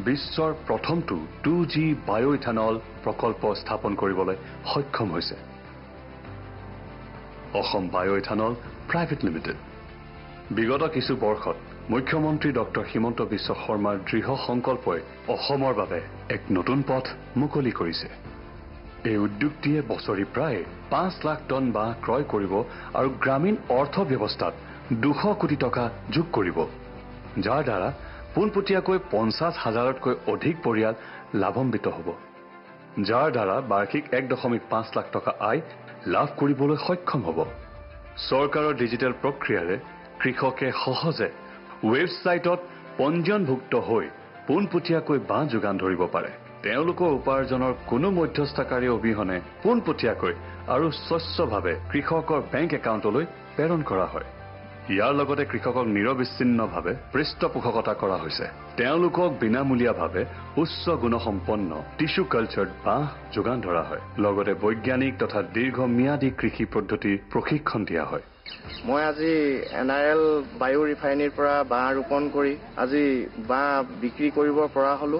বিশ্বৰ প্ৰথমটো 2G বায়'ইথানল প্ৰকল্প স্থাপন কৰিবলৈ সক্ষম হৈছে। অসম বায়'ইথানল প্ৰাইভেট লিমিটেড বিগত কিছু বৰ্ষত মুখ্যমন্ত্ৰী ডক্টৰ হিমন্ত বিশ্ব শৰ্মাৰ দৃঢ় সংকল্পই অসমৰ বাবে এক নতুন পথ মুকলি কৰিছে। এই উদ্যোগটিয়ে বছৰি প্ৰায় 5 লাখ টন বাঁহ ক্ৰয় কৰিব আৰু গ্ৰামীণ অৰ্থ ব্যৱস্থাত 200 কোটি টকা যোগ কৰিব, যাৰ দ্বাৰা পোনপটীয়াকৈ 50,000তকৈ অধিক পৰিয়াল লাভান্বিত হ'ব, যাৰ দ্বাৰা বাৰ্ষিক 1.5 লাখ টকা আয় লাভ কৰিবলৈ সক্ষম হ'ব। চৰকাৰৰ ডিজিটেল প্ৰক্ৰিয়াৰে কৃষকে সহজে ৱেবছাইটত পঞ্জীয়নভুক্ত হৈ পোনপটীয়াকৈ বাঁহ যোগান ধৰিব পাৰে। তেওঁলোকৰ উপাৰ্জনৰ কোনো মধ্যস্থকাৰী অবিহনে পোনপটীয়াকৈ আৰু স্বচ্ছভাৱে কৃষকৰ বেংক একাউণ্টলৈ প্ৰেৰণ কৰা হয়। ইয়াৰ লগতে কৃষকক নিৰবিচ্ছিন্নভাৱে পৃষ্ঠপোষকতা কৰা হৈছে। তেওঁলোকক বিনামূলীয়াভাৱে উচ্চ গুণসম্পন্ন টিস্যু কালচাৰ্ড বাঁহ যোগান ধৰা হয়। লগতে বৈজ্ঞানিক তথা দীৰ্ঘম্যাদী কৃষি পদ্ধতিৰ প্ৰশিক্ষণ দিয়া হয়। মই আজি NRL বায়ু ৰিফাইনেৰীৰ পৰা বাঁহ ৰোপণ কৰি আজি বাঁহ বিক্ৰী কৰিব পৰা হ'লো।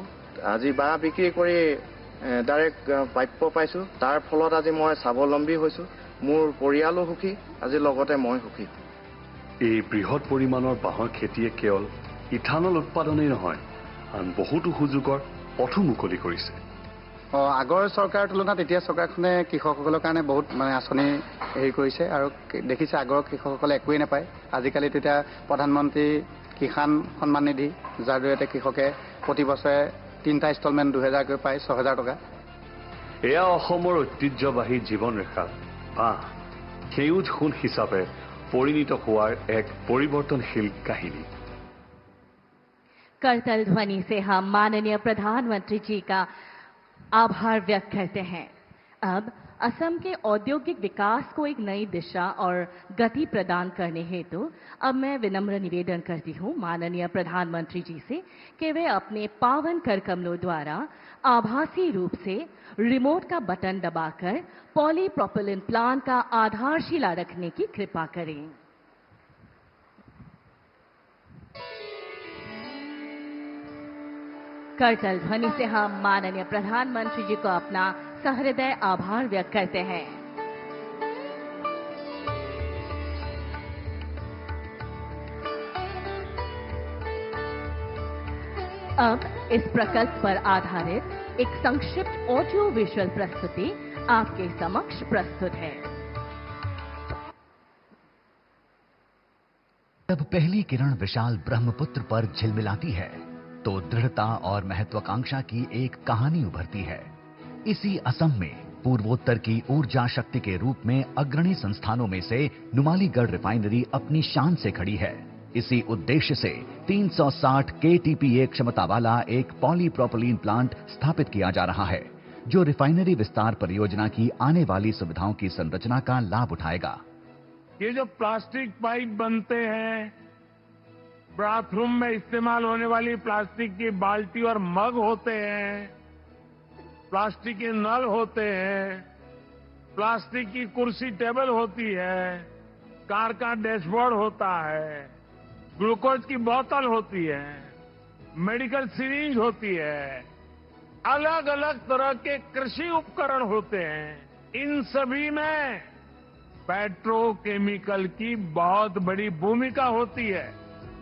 আজি বাঁহ বিক্ৰী কৰি ডাইৰেক্ট প্ৰাপ্য পাইছোঁ। তাৰ ফলত আজি মই স্বাৱলম্বী হৈছোঁ। মোৰ পৰিয়ালো সুখী, আজি লগতে মই সুখী। এই বৃহৎ পৰিমাণৰ বাঁহৰ খেতিয়ে কেৱল ইথানল উৎপাদনেই নহয়, আন বহুতো সুযোগৰ পথো মুকলি কৰিছে। আগৰ চৰকাৰৰ তুলনাত এতিয়া চৰকাৰখনে কৃষকসকলৰ কাৰণে বহুত আঁচনি হেৰি কৰিছে আৰু দেখিছে আগৰ কৃষকসকলে একোৱেই নাপায়। আজিকালি তেতিয়া প্ৰধানমন্ত্ৰী কিষাণ সন্মান নিধি, যাৰ জৰিয়তে কৃষকে প্ৰতি বছৰে 3টা ইনষ্টলমেণ্ট 2000কৈ পায়, 6000 টকা। এয়া অসমৰ ঐতিহ্যবাহী জীৱনৰেখা বাঁহ সেউজ সোণ হিচাপে পৰিণত হোৱাৰ এক পৰিৱৰ্তনশীল কাহিনী। करतल ध्वनि से हम माननीय प्रधानमंत्री जी का आभार व्यक्त करते हैं। अब असम के औद्योगिक विकास को एक नई दिशा और गति प्रदान करने हेतु अब मैं विनम्र निवेदन करती हूं माननीय प्रधानमंत्री जी से कि वे अपने पावन कर कमलों द्वारा आभासी रूप से रिमोट का बटन दबाकर पॉलीप्रोपिलीन प्लांट का आधारशिला रखने की कृपा करें। करतल ध्वनि से हम माननीय प्रधानमंत्री जी को अपना सहृदय आभार व्यक्त करते हैं। अब इस प्रकल्प पर आधारित एक संक्षिप्त ऑडियो विजुअल प्रस्तुति आपके समक्ष प्रस्तुत है। जब पहली किरण विशाल ब्रह्मपुत्र पर झिलमिलाती है तो दृढ़ता और महत्वाकांक्षा की एक कहानी उभरती है। इसी असम में पूर्वोत्तर की ऊर्जा शक्ति के रूप में अग्रणी संस्थानों में से नुमालीगढ़ रिफाइनरी अपनी शान से खड़ी है। इसी उद्देश्य से 360 KTPA क्षमता वाला एक पॉलीप्रोपिलीन प्लांट स्थापित किया जा रहा है, जो रिफाइनरी विस्तार परियोजना की आने वाली सुविधाओं की संरचना का लाभ उठाएगा। ये जो प्लास्टिक पाइप बनते हैं, बाथरूम में इस्तेमाल होने वाली प्लास्टिक की बाल्टी और मग होते हैं, प्लास्टिक के नल होते हैं, प्लास्टिक की कुर्सी टेबल होती है, कार का डैशबोर्ड होता है, ग्लूकोज की बोतल होती है, मेडिकल सिरिंज होती है, अलग अलग तरह के कृषि उपकरण होते हैं। इन सभी में पेट्रोकेमिकल की बहुत बड़ी भूमिका होती है।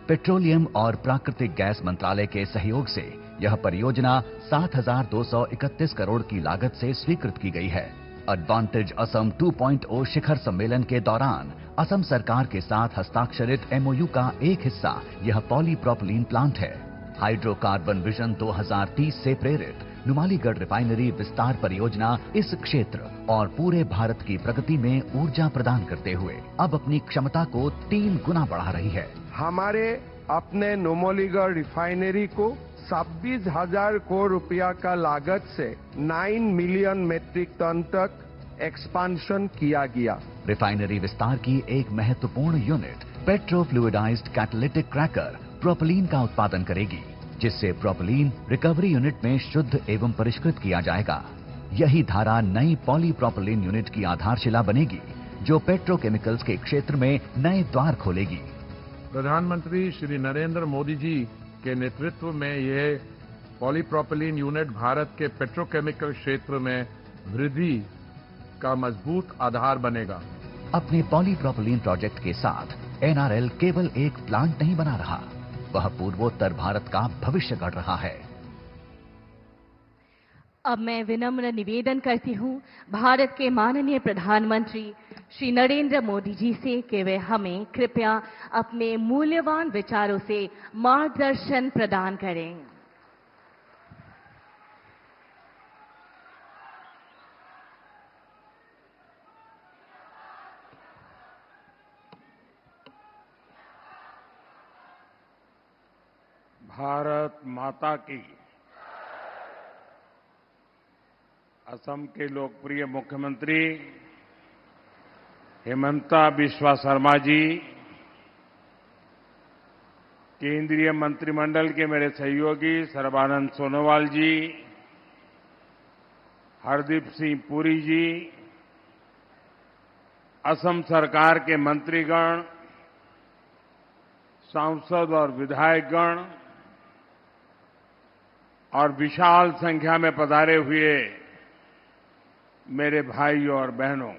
पेट्रोलियम और प्राकृतिक गैस मंत्रालय के सहयोग से यह परियोजना 7,231 करोड़ की लागत से स्वीकृत की गई है। एडवांटेज असम 2.0 शिखर सम्मेलन के दौरान असम सरकार के साथ हस्ताक्षरित MOU का एक हिस्सा यह पॉलीप्रोपिलीन प्लांट है। हाइड्रोकार्बन विजन 2030 से प्रेरित नुमालीगढ़ रिफाइनरी विस्तार परियोजना इस क्षेत्र और पूरे भारत की प्रगति में ऊर्जा प्रदान करते हुए अब अपनी क्षमता को 3 गुना बढ़ा रही है। हमारे अपने नुमालीगढ़ रिफाइनरी को 26,000 करोड़ रुपया का लागत से 9 मिलियन मेट्रिक टन तक एक्सपांशन किया गया। रिफाइनरी विस्तार की एक महत्वपूर्ण यूनिट पेट्रोफ्लूइडाइज्ड कैटालिटिक क्रैकर प्रोपलीन का उत्पादन करेगी, जिससे प्रोपलीन रिकवरी यूनिट में शुद्ध एवं परिष्कृत किया जाएगा। यही धारा नई पॉलीप्रोपलीन यूनिट की आधारशिला बनेगी, जो पेट्रोकेमिकल्स के क्षेत्र में नए द्वार खोलेगी। प्रधानमंत्री श्री नरेंद्र मोदी जी के नेतृत्व में यह पॉलीप्रोपलीन यूनिट भारत के पेट्रोकेमिकल क्षेत्र में वृद्धि का मजबूत आधार बनेगा। अपने पॉलीप्रोपलीन प्रोजेक्ट के साथ एनआरएल केवल एक प्लांट नहीं बना रहा, वह पूर्वोत्तर भारत का भविष्य गढ़ रहा है। अब मैं विनम्र निवेदन करती हूं भारत के माननीय प्रधानमंत्री श्री नरेंद्र मोदी जी से कि वे हमें कृपया अपने मूल्यवान विचारों से मार्गदर्शन प्रदान करें। भारत माता की। असम के लोकप्रिय मुख्यमंत्री हेमंता बिस्वा शर्मा जी, केंद्रीय मंत्रिमंडल के मेरे सहयोगी सर्बानंद सोनोवाल जी, हरदीप सिंह पुरी जी, असम सरकार के मंत्रीगण, सांसद और विधायकगण और विशाल संख्या में पधारे हुए मेरे भाइयों और बहनों,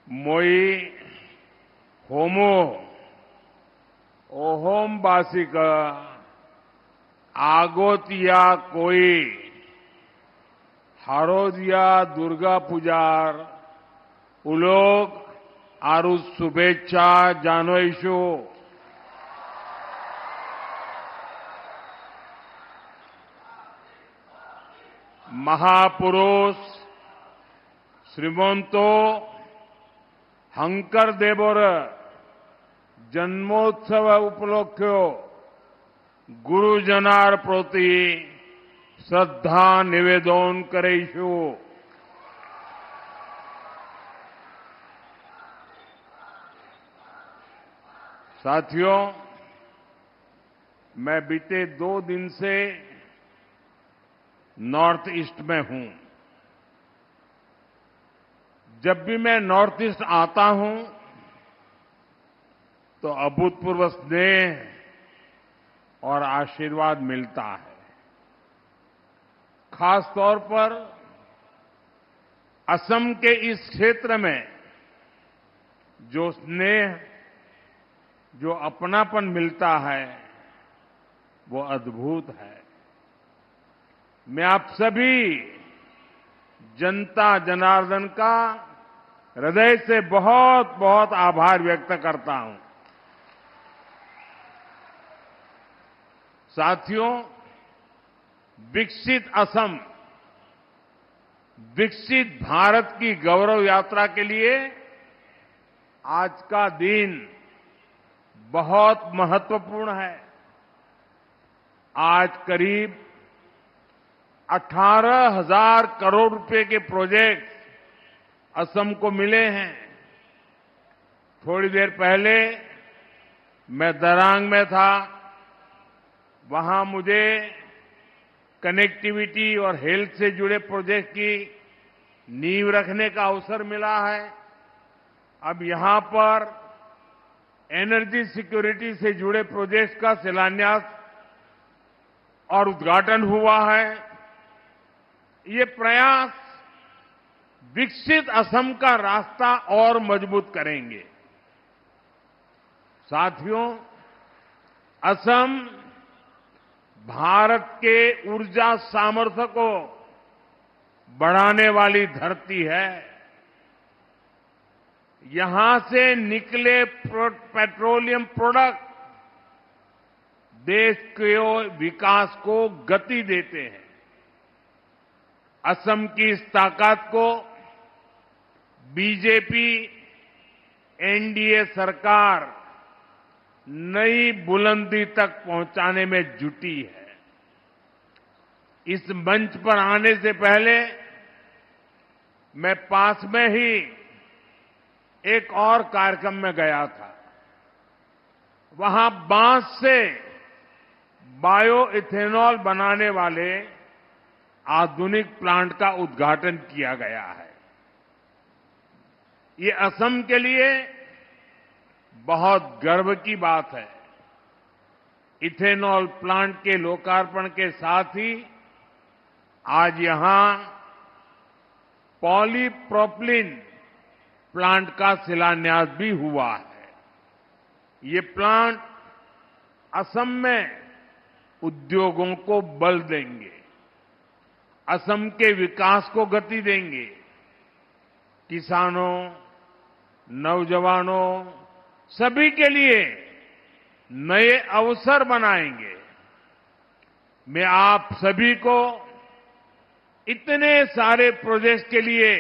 मोई होमो ओहोम बासिक आगोतिया कोई हारोदिया दुर्गा पूजार उलोक आरु शुभेच्छा जानोइशो। महापुरुष श्रीमंतो हंकर देवर जन्मोत्सव उपलक्ष्यो गुरुजनार प्रति श्रद्धा निवेदन करेशु। साथियों, मैं बीते 2 दिन से नॉर्थ ईस्ट में हूं। जब भी मैं नॉर्थ ईस्ट आता हूं तो अभूतपूर्व स्नेह और आशीर्वाद मिलता है। खास तौर पर असम के इस क्षेत्र में जो स्नेह, जो अपनापन मिलता है, वो अद्भुत है। मैं आप सभी जनता जनार्दन का हृदय से बहुत बहुत आभार व्यक्त करता हूं। साथियों, विकसित असम, विकसित भारत की गौरव यात्रा के लिए आज का दिन बहुत महत्वपूर्ण है। आज करीब 18,000 करोड़ रुपए के प्रोजेक्ट असम को मिले हैं। थोड़ी देर पहले मैं दरांग में था। वहां मुझे कनेक्टिविटी और हेल्थ से जुड़े प्रोजेक्ट की नींव रखने का अवसर मिला है। अब यहां पर एनर्जी सिक्योरिटी से जुड़े प्रोजेक्ट का शिलान्यास और उद्घाटन हुआ है। ये प्रयास विकसित असम का रास्ता और मजबूत करेंगे। साथियों, असम भारत के ऊर्जा सामर्थ्य को बढ़ाने वाली धरती है। यहां से निकले पेट्रोलियम प्रोडक्ट देश के विकास को गति देते हैं। असम की इस ताकत को बीजेपी एनडीए सरकार नई बुलंदी तक पहुंचाने में जुटी है। इस मंच पर आने से पहले मैं पास में ही एक और कार्यक्रम में गया था। वहां बांस से बायो इथेनॉल बनाने वाले आधुनिक प्लांट का उद्घाटन किया गया है। ये असम के लिए बहुत गर्व की बात है। इथेनॉल प्लांट के लोकार्पण के साथ ही आज यहां पॉलीप्रोपिलीन प्लांट का शिलान्यास भी हुआ है। ये प्लांट असम में उद्योगों को बल देंगे, असम के विकास को गति देंगे, किसानों, नौजवानों सभी के लिए नए अवसर बनाएंगे। मैं आप सभी को इतने सारे प्रोजेक्ट के लिए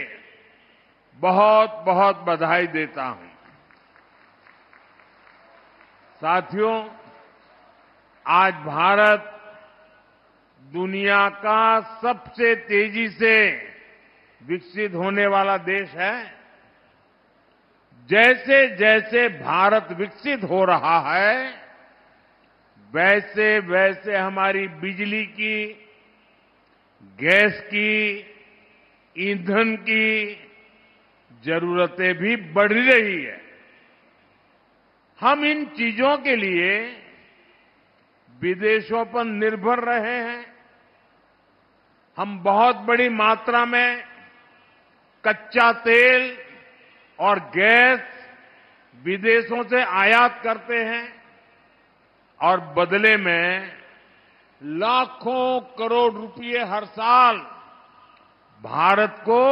बहुत बहुत बधाई देता हूं। साथियों, आज भारत दुनिया का सबसे तेजी से विकसित होने वाला देश है। जैसे जैसे भारत विकसित हो रहा है, वैसे वैसे हमारी बिजली की, गैस की, ईंधन की जरूरतें भी बढ़ रही है। हम इन चीजों के लिए विदेशों पर निर्भर रहे हैं। हम बहुत बड़ी मात्रा में कच्चा तेल और गैस विदेशों से आयात करते हैं और बदले में लाखों करोड़ रुपए हर साल भारत को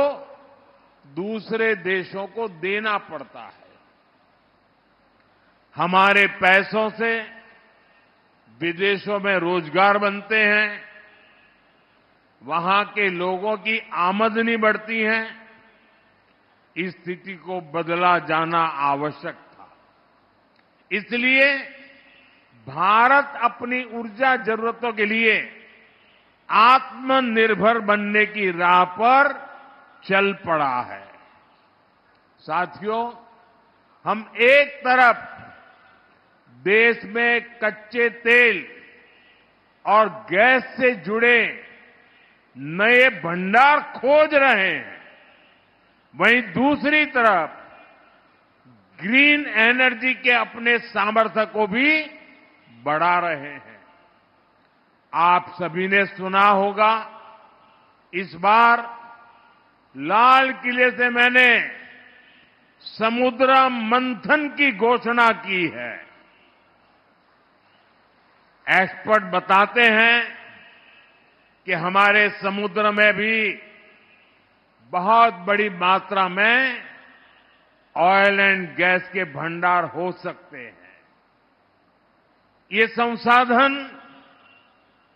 दूसरे देशों को देना पड़ता है। हमारे पैसों से विदेशों में रोजगार बनते हैं, वहां के लोगों की आमदनी बढ़ती है। इस स्थिति को बदला जाना आवश्यक था। इसलिए भारत अपनी ऊर्जा जरूरतों के लिए आत्मनिर्भर बनने की राह पर चल पड़ा है। साथियों, हम एक तरफ देश में कच्चे तेल और गैस से जुड़े नए भंडार खोज रहे हैं, वहीं दूसरी तरफ ग्रीन एनर्जी के अपने सामर्थ्य को भी बढ़ा रहे हैं। आप सभी ने सुना होगा, इस बार लाल किले से मैंने समुद्र मंथन की घोषणा की है। एक्सपर्ट बताते हैं कि हमारे समुद्र में भी बहुत बड़ी मात्रा में ऑयल एंड गैस के भंडार हो सकते हैं। ये संसाधन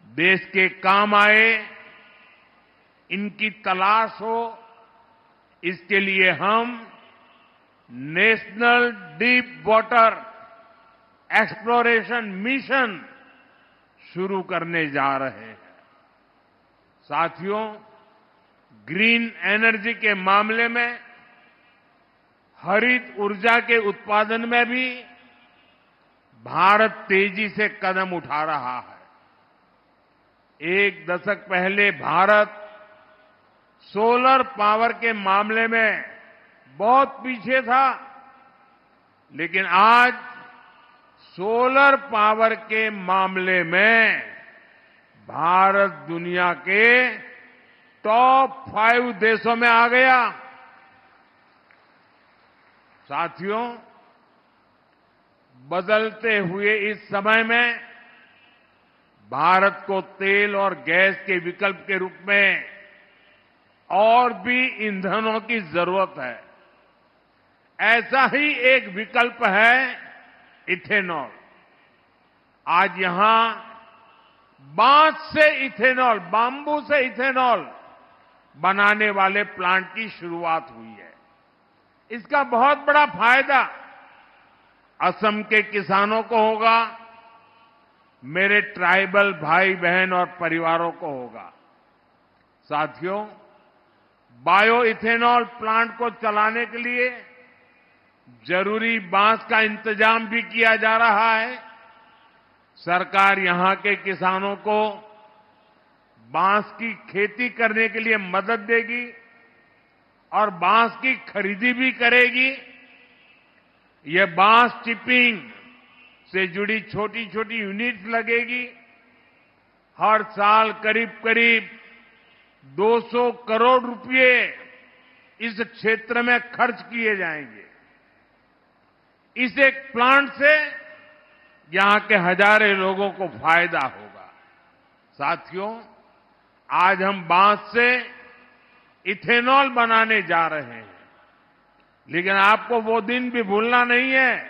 देश के काम आए, इनकी तलाश हो, इसके लिए हम national deep water exploration mission शुरू करने जा रहे हैं। साथियों, ग्रीन एनर्जी के मामले में, हरित ऊर्जा के उत्पादन में भी भारत तेजी से कदम उठा रहा है। एक दशक पहले भारत सोलर पावर के मामले में बहुत पीछे था, लेकिन आज सोलर पावर के मामले में भारत दुनिया के टॉप 5 देशों में आ गया। साथियों, बदलते हुए इस समय में भारत को तेल और गैस के विकल्प के रूप में और भी ईंधनों की जरूरत है। ऐसा ही एक विकल्प है इथेनॉल। आज यहां बांस से इथेनॉल, बाम्बू से इथेनॉल बनाने वाले प्लांट की शुरुआत हुई है। इसका बहुत बड़ा फायदा असम के किसानों को होगा, मेरे ट्राइबल भाई बहन और परिवारों को होगा। साथियों, बायो इथेनॉल प्लांट को चलाने के लिए जरूरी बांस का इंतजाम भी किया जा रहा है। सरकार यहां के किसानों को बांस की खेती करने के लिए मदद देगी और बांस की खरीदी भी करेगी। यह बांस चिपिंग से जुड़ी छोटी छोटी यूनिट लगेगी। हर साल करीब करीब 200 करोड़ रुपए इस क्षेत्र में खर्च किए जाएंगे। इस एक प्लांट से यहां के हजारों लोगों को फायदा होगा। साथियों, आज हम बांस से इथेनॉल बनाने जा रहे हैं, लेकिन आपको वो दिन भी भूलना नहीं है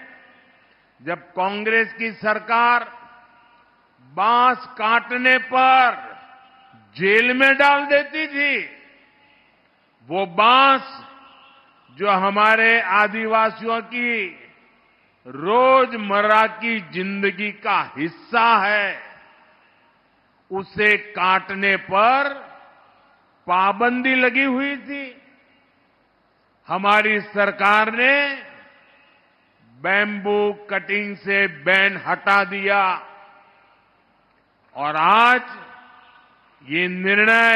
जब कांग्रेस की सरकार बांस काटने पर जेल में डाल देती थी। वो बांस जो हमारे आदिवासियों की रोजमर्रा की जिंदगी का हिस्सा है, उसे काटने पर पाबंदी लगी हुई थी। हमारी सरकार ने बैम्बू कटिंग से बैन हटा दिया और आज ये निर्णय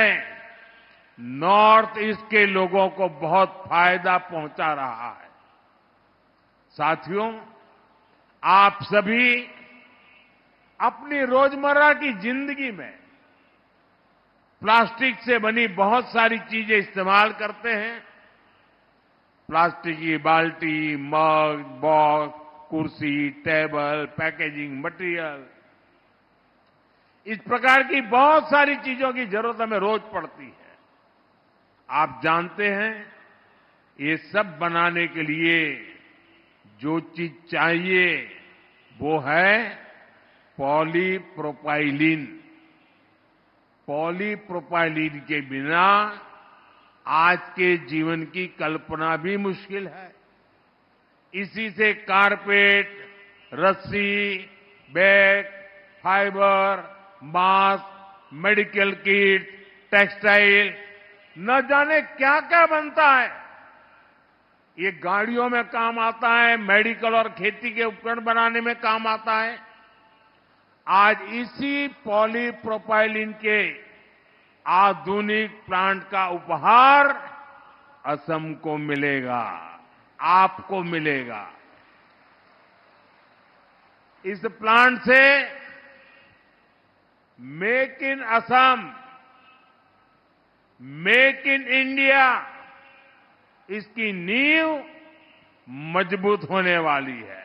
नॉर्थ ईस्ट के लोगों को बहुत फायदा पहुंचा रहा है। साथियों, आप सभी अपनी रोजमर्रा की जिंदगी में प्लास्टिक से बनी बहुत सारी चीजें इस्तेमाल करते हैं। प्लास्टिक की बाल्टी, मग, बॉक्स, कुर्सी, टेबल, पैकेजिंग मटेरियल, इस प्रकार की बहुत सारी चीजों की जरूरत हमें रोज पड़ती है। आप जानते हैं, ये सब बनाने के लिए जो चीज चाहिए वो है पॉलीप्रोपाइलीन। पॉलीप्रोपाइलीन के बिना आज के जीवन की कल्पना भी मुश्किल है। इसी से कारपेट, रस्सी, bag, fibre, mask, medical kit, textile, न जाने क्या क्या बनता है। ये गाड़ियों में काम आता है, मेडिकल और खेती के उपकरण बनाने में काम आता है। आज इसी पॉलीप्रोपाइलीन के आधुनिक प्लांट का उपहार असम को मिलेगा, आपको मिलेगा। इस प्लांट से make in Assam, make in India, इसकी नींव मजबूत होने वाली है।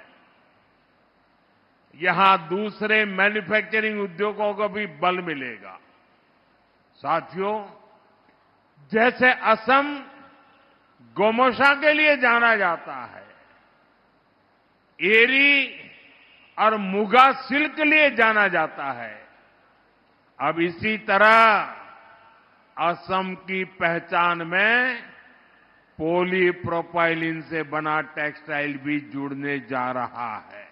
यहां दूसरे मैन्युफैक्चरिंग उद्योगों को भी बल मिलेगा। साथियों, जैसे असम गोमोशा के लिए जाना जाता है, एरी और मुगा सिल्क के लिए जाना जाता है, अब इसी तरह असम की पहचान में पॉलीप्रोपाइलीन से बना टेक्सटाइल भी जुड़ने जा रहा है।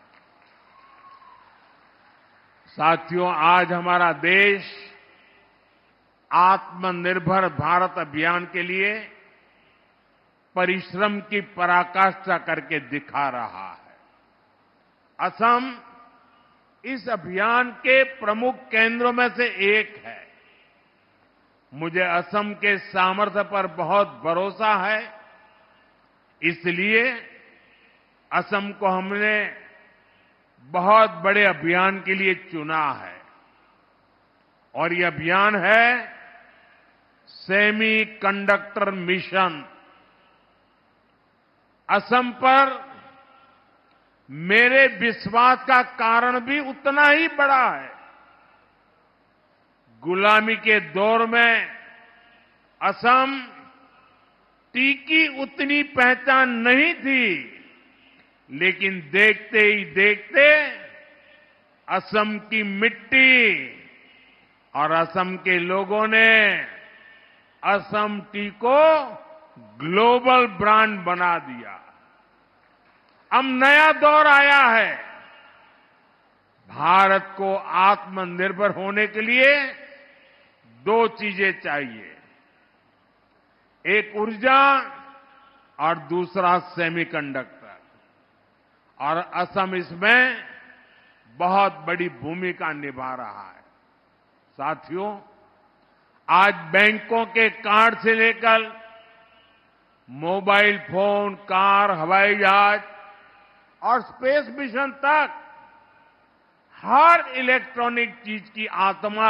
साथियों, आज हमारा देश आत्मनिर्भर भारत अभियान के लिए परिश्रम की पराकाष्ठा करके दिखा रहा है। असम इस अभियान के प्रमुख केंद्रों में से एक है। मुझे असम के सामर्थ्य पर बहुत भरोसा है, इसलिए असम को हमने बहुत बड़े अभियान के लिए चुना है। और ये अभियान है सेमी कंडक्टर मिशन। असम पर मेरे विश्वास का कारण भी उतना ही बड़ा है। गुलामी के दौर में असम टीकी उतनी पहचान नहीं थी, लेकिन देखते ही देखते असम की मिट्टी और असम के लोगों ने असम टी को ग्लोबल ब्रांड बना दिया। अब नया दौर आया है। भारत को आत्मनिर्भर होने के लिए दो चीजें चाहिए, एक ऊर्जा और दूसरा सेमीकंडक्टर, और असम इसमें बहुत बड़ी भूमिका निभा रहा है। साथियों, आज बैंकों के कार्ड से लेकर मोबाइल फोन, कार, हवाई जहाज और स्पेस मिशन तक हर इलेक्ट्रॉनिक चीज की आत्मा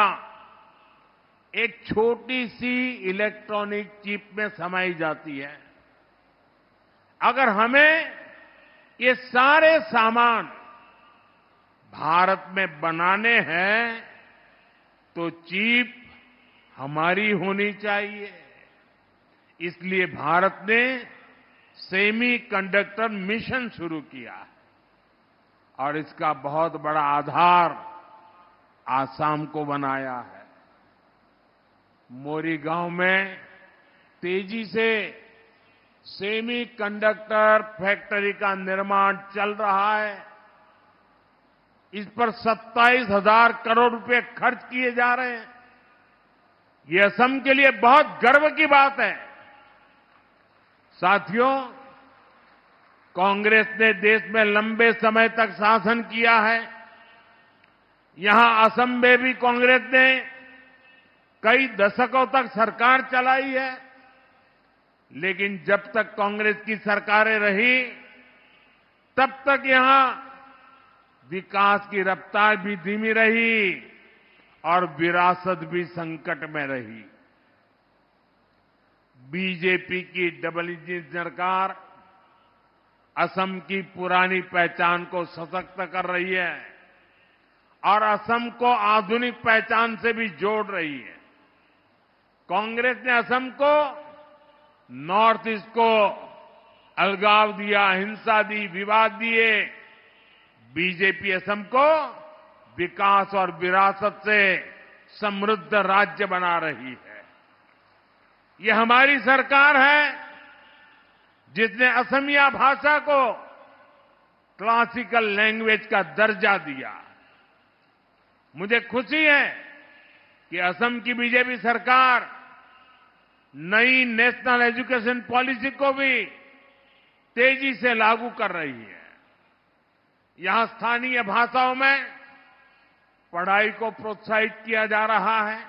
एक छोटी सी इलेक्ट्रॉनिक चिप में समाई जाती है। अगर हमें ये सारे सामान भारत में बनाने हैं तो चिप हमारी होनी चाहिए। इसलिए भारत ने सेमी कंडक्टर मिशन शुरू किया है और इसका बहुत बड़ा आधार आसाम को बनाया है। मोरीगांव में तेजी से सेमी कंडक्टर फैक्ट्री का निर्माण चल रहा है। इस पर 27,000 करोड़ रुपए खर्च किए जा रहे हैं। ये असम के लिए बहुत गर्व की बात है। साथियों, कांग्रेस ने देश में लंबे समय तक शासन किया है। यहां असम में भी कांग्रेस ने कई दशकों तक सरकार चलाई है, लेकिन जब तक कांग्रेस की सरकारें रही तब तक यहां विकास की रफ्तार भी धीमी रही और विरासत भी संकट में रही। बीजेपी की डबल इंजन सरकार असम की पुरानी पहचान को सशक्त कर रही है और असम को आधुनिक पहचान से भी जोड़ रही है। कांग्रेस ने असम को नॉर्थ ईस्ट को अलगाव दिया, हिंसा दी, विवाद दिए। बीजेपी असम को विकास और विरासत से समृद्ध राज्य बना रही है। ये हमारी सरकार है जिसने असमिया भाषा को क्लासिकल लैंग्वेज का दर्जा दिया। मुझे खुशी है कि असम की बीजेपी सरकार नई नेशनल एजुकेशन पॉलिसी को भी तेजी से लागू कर रही है। यहां स्थानीय भाषाओं में पढ़ाई को प्रोत्साहित किया जा रहा है।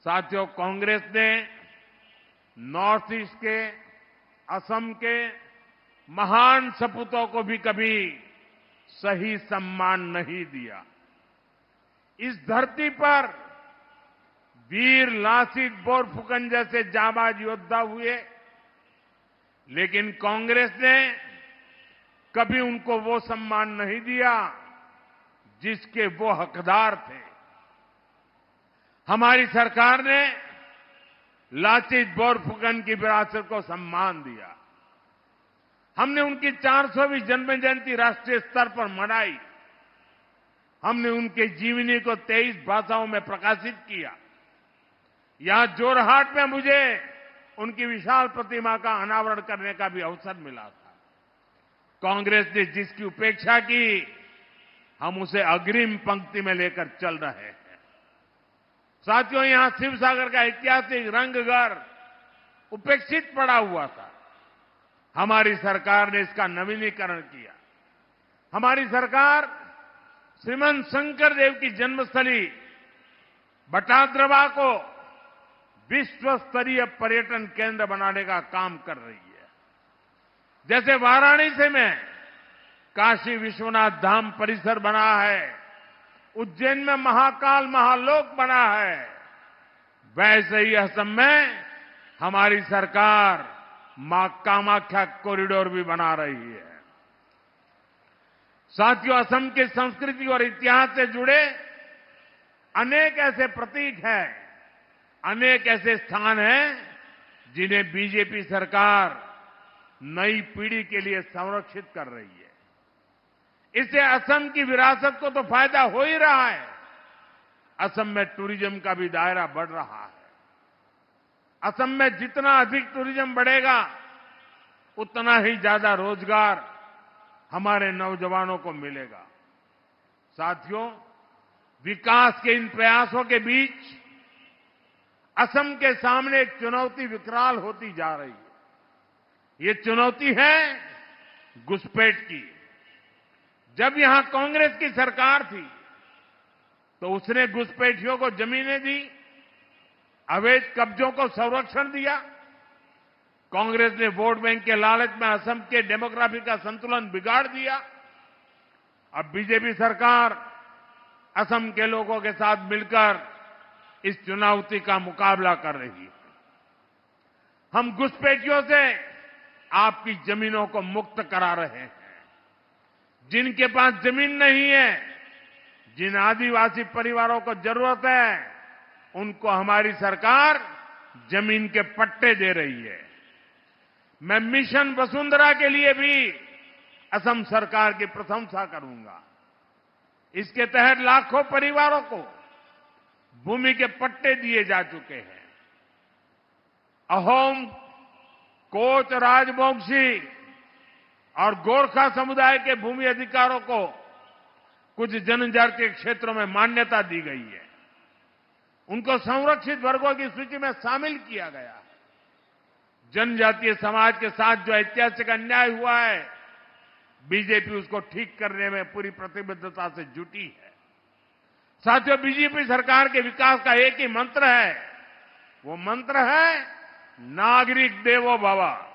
साथियों, कांग्रेस ने नॉर्थ ईस्ट के, असम के महान सपूतों को भी कभी सही सम्मान नहीं दिया। इस धरती पर वीर लासित बोरफुकन जैसे जाबाज योद्धा हुए, लेकिन कांग्रेस ने कभी उनको वो सम्मान नहीं दिया जिसके वो हकदार थे। हमारी सरकार ने लासित बोरफुकन की विरासत को सम्मान दिया। हमने उनकी 400वीं जन्म जयंती राष्ट्रीय स्तर पर मनाई। हमने उनके जीवनी को 23 भाषाओं में प्रकाशित किया। यहां जोरहाट में मुझे उनकी विशाल प्रतिमा का अनावरण करने का भी अवसर मिला था। कांग्रेस ने जिसकी उपेक्षा की, हम उसे अग्रिम पंक्ति में लेकर चल रहे हैं। साथियों, यहां शिवसागर का ऐतिहासिक रंगघर उपेक्षित पड़ा हुआ था। हमारी सरकार ने इसका नवीनीकरण किया। हमारी सरकार श्रीमंत शंकर देव की जन्मस्थली बटाद्रवा को विश्व स्तरीय पर्यटन केंद्र बनाने का काम कर रही है। जैसे वाराणसी में काशी विश्वनाथ धाम परिसर बना है, उज्जैन में महाकाल महालोक बना है, वैसे ही असम में हमारी सरकार मां कामाख्या कॉरिडोर भी बना रही है। साथियों, असम की संस्कृति और इतिहास से जुड़े अनेक ऐसे प्रतीक हैं, अनेक ऐसे स्थान हैं जिन्हें बीजेपी सरकार नई पीढ़ी के लिए संरक्षित कर रही है। इससे असम की विरासत को तो फायदा हो ही रहा है, असम में टूरिज्म का भी दायरा बढ़ रहा है। असम में जितना अधिक टूरिज्म बढ़ेगा, उतना ही ज्यादा रोजगार हमारे नौजवानों को मिलेगा। साथियों, विकास के इन प्रयासों के बीच असम के सामने एक चुनौती विकराल होती जा रही है। ये चुनौती है घुसपैठ की। जब यहां कांग्रेस की सरकार थी तो उसने घुसपैठियों को जमीनें दी, अवैध कब्जों को संरक्षण दिया। कांग्रेस ने वोट बैंक के लालच में असम के डेमोग्राफी का संतुलन बिगाड़ दिया। अब बीजेपी सरकार असम के लोगों के साथ मिलकर इस चुनौती का मुकाबला कर रही है। हम घुसपैठियों से आपकी जमीनों को मुक्त करा रहे हैं। जिनके पास जमीन नहीं है, जिन आदिवासी परिवारों को जरूरत है, उनको हमारी सरकार जमीन के पट्टे दे रही है। मैं मिशन वसुंधरा के लिए भी असम सरकार की प्रशंसा करूंगा। इसके तहत लाखों परिवारों को भूमि के पट्टे दिए जा चुके हैं। अहोम, कोच राजवंशी और गोरखा समुदाय के भूमि अधिकारों को कुछ जनजातीय क्षेत्रों में मान्यता दी गई है। उनको संरक्षित वर्गों की सूची में शामिल किया गया है। जनजातीय समाज के साथ जो ऐतिहासिक अन्याय हुआ है, बीजेपी उसको ठीक करने में पूरी प्रतिबद्धता से जुटी है। साथियों, बीजेपी सरकार के विकास का एक ही मंत्र है। वो मंत्र है नागरिक देवो भव।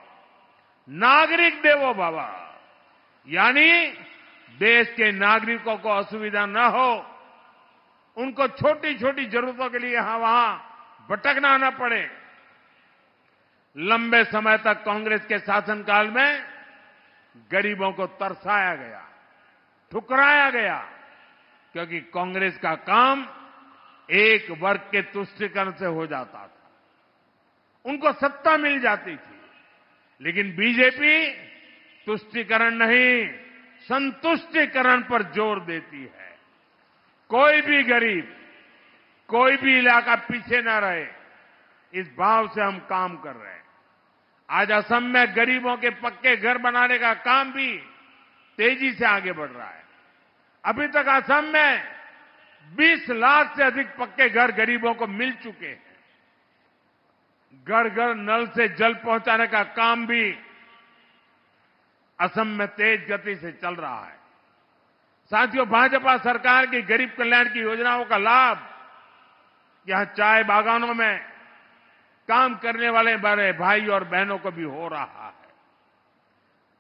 नागरिक देवो भव यानी देश के नागरिकों को असुविधा न हो, उनको छोटी छोटी जरूरतों के लिए यहां वहां भटकना न पड़े। लंबे समय तक कांग्रेस के शासनकाल में गरीबों को तरसाया गया, ठुकराया गया, क्योंकि कांग्रेस का काम एक वर्ग के तुष्टीकरण से हो जाता था। उनको सत्ता मिल जाती थी। लेकिन बीजेपी तुष्टीकरण नहीं, संतुष्टीकरण पर जोर देती है। कोई भी गरीब, कोई भी इलाका पीछे न रहे, इस भाव से हम काम कर रहे हैं। आज असम में गरीबों के पक्के घर बनाने का काम भी तेजी से आगे बढ़ रहा है। अभी तक असम में 20 लाख से अधिक पक्के घर गरीबों को मिल चुके हैं। घर घर नल से जल पहुंचाने का काम भी असम में तेज गति से चल रहा है। साथियों, भाजपा सरकार की गरीब कल्याण की योजनाओं का लाभ यहां चाय बागानों में काम करने वाले बड़े भाई और बहनों को भी हो रहा है।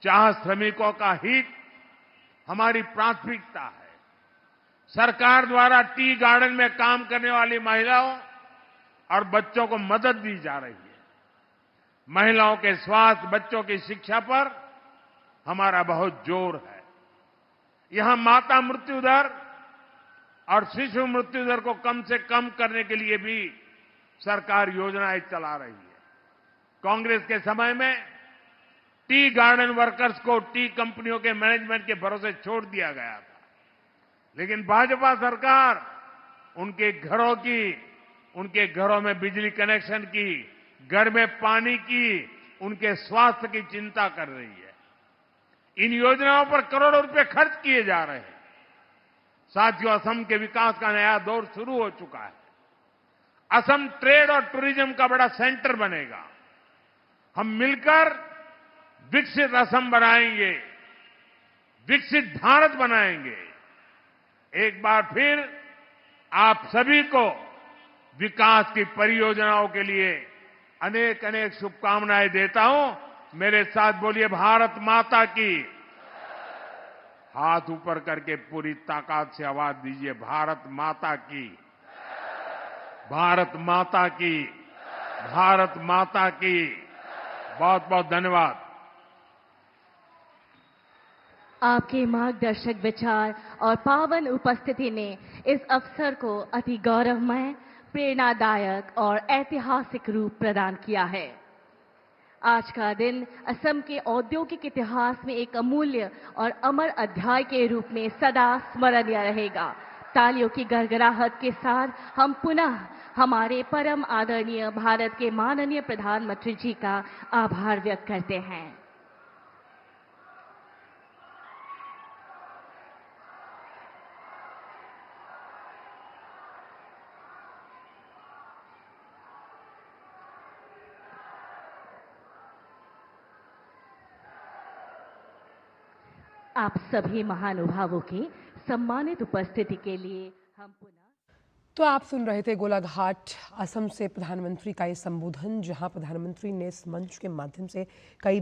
चाह श्रमिकों का हित हमारी प्राथमिकता है। सरकार द्वारा टी गार्डन में काम करने वाली महिलाओं और बच्चों को मदद दी जा रही है। महिलाओं के स्वास्थ्य, बच्चों की शिक्षा पर हमारा बहुत जोर है। यहां माता मृत्यु दर और शिशु मृत्यु दर को कम से कम करने के लिए भी सरकार योजनाएं चला रही है। कांग्रेस के समय में टी गार्डन वर्कर्स को टी कंपनियों के मैनेजमेंट के भरोसे छोड़ दिया गया था। लेकिन भाजपा सरकार उनके घरों में बिजली कनेक्शन की, घर में पानी की, उनके स्वास्थ्य की चिंता कर रही है। इन योजनाओं पर करोड़ों रुपए खर्च किए जा रहे हैं। साथियों, असम के विकास का नया दौर शुरू हो चुका है। असम ट्रेड और टूरिज्म का बड़ा सेंटर बनेगा। हम मिलकर विकसित असम बनाएंगे, विकसित भारत बनाएंगे। एक बार फिर आप सभी को विकास की परियोजनाओं के लिए अनेक अनेक शुभकामनाएं देता हूं। मेरे साथ बोलिए, भारत माता की। हाथ ऊपर करके पूरी ताकत से आवाज दीजिए, भारत माता की, भारत माता की, भारत माता की। बहुत बहुत धन्यवाद। आपके मार्गदर्शक विचार और पावन उपस्थिति ने इस अवसर को अति गौरवमय, प्रेरणादायक और ऐतिहासिक रूप प्रदान किया है। आज का दिन असम के औद्योगिक इतिहास में एक अमूल्य और अमर अध्याय के रूप में सदा स्मरणीय रहेगा। तालियों की गड़गड़ाहट के साथ हम पुनः हमारे परम आदरणीय भारत के माननीय प्रधानमंत्री जी का आभार व्यक्त करते हैं। आप सभी महानुभावों की सम्मानित उपस्थिति के लिए हम पुनः। तो आप सुन रहे थे गोलाघाट असम से प्रधानमंत्री का ये संबोधन, जहां प्रधानमंत्री ने इस मंच के माध्यम से कई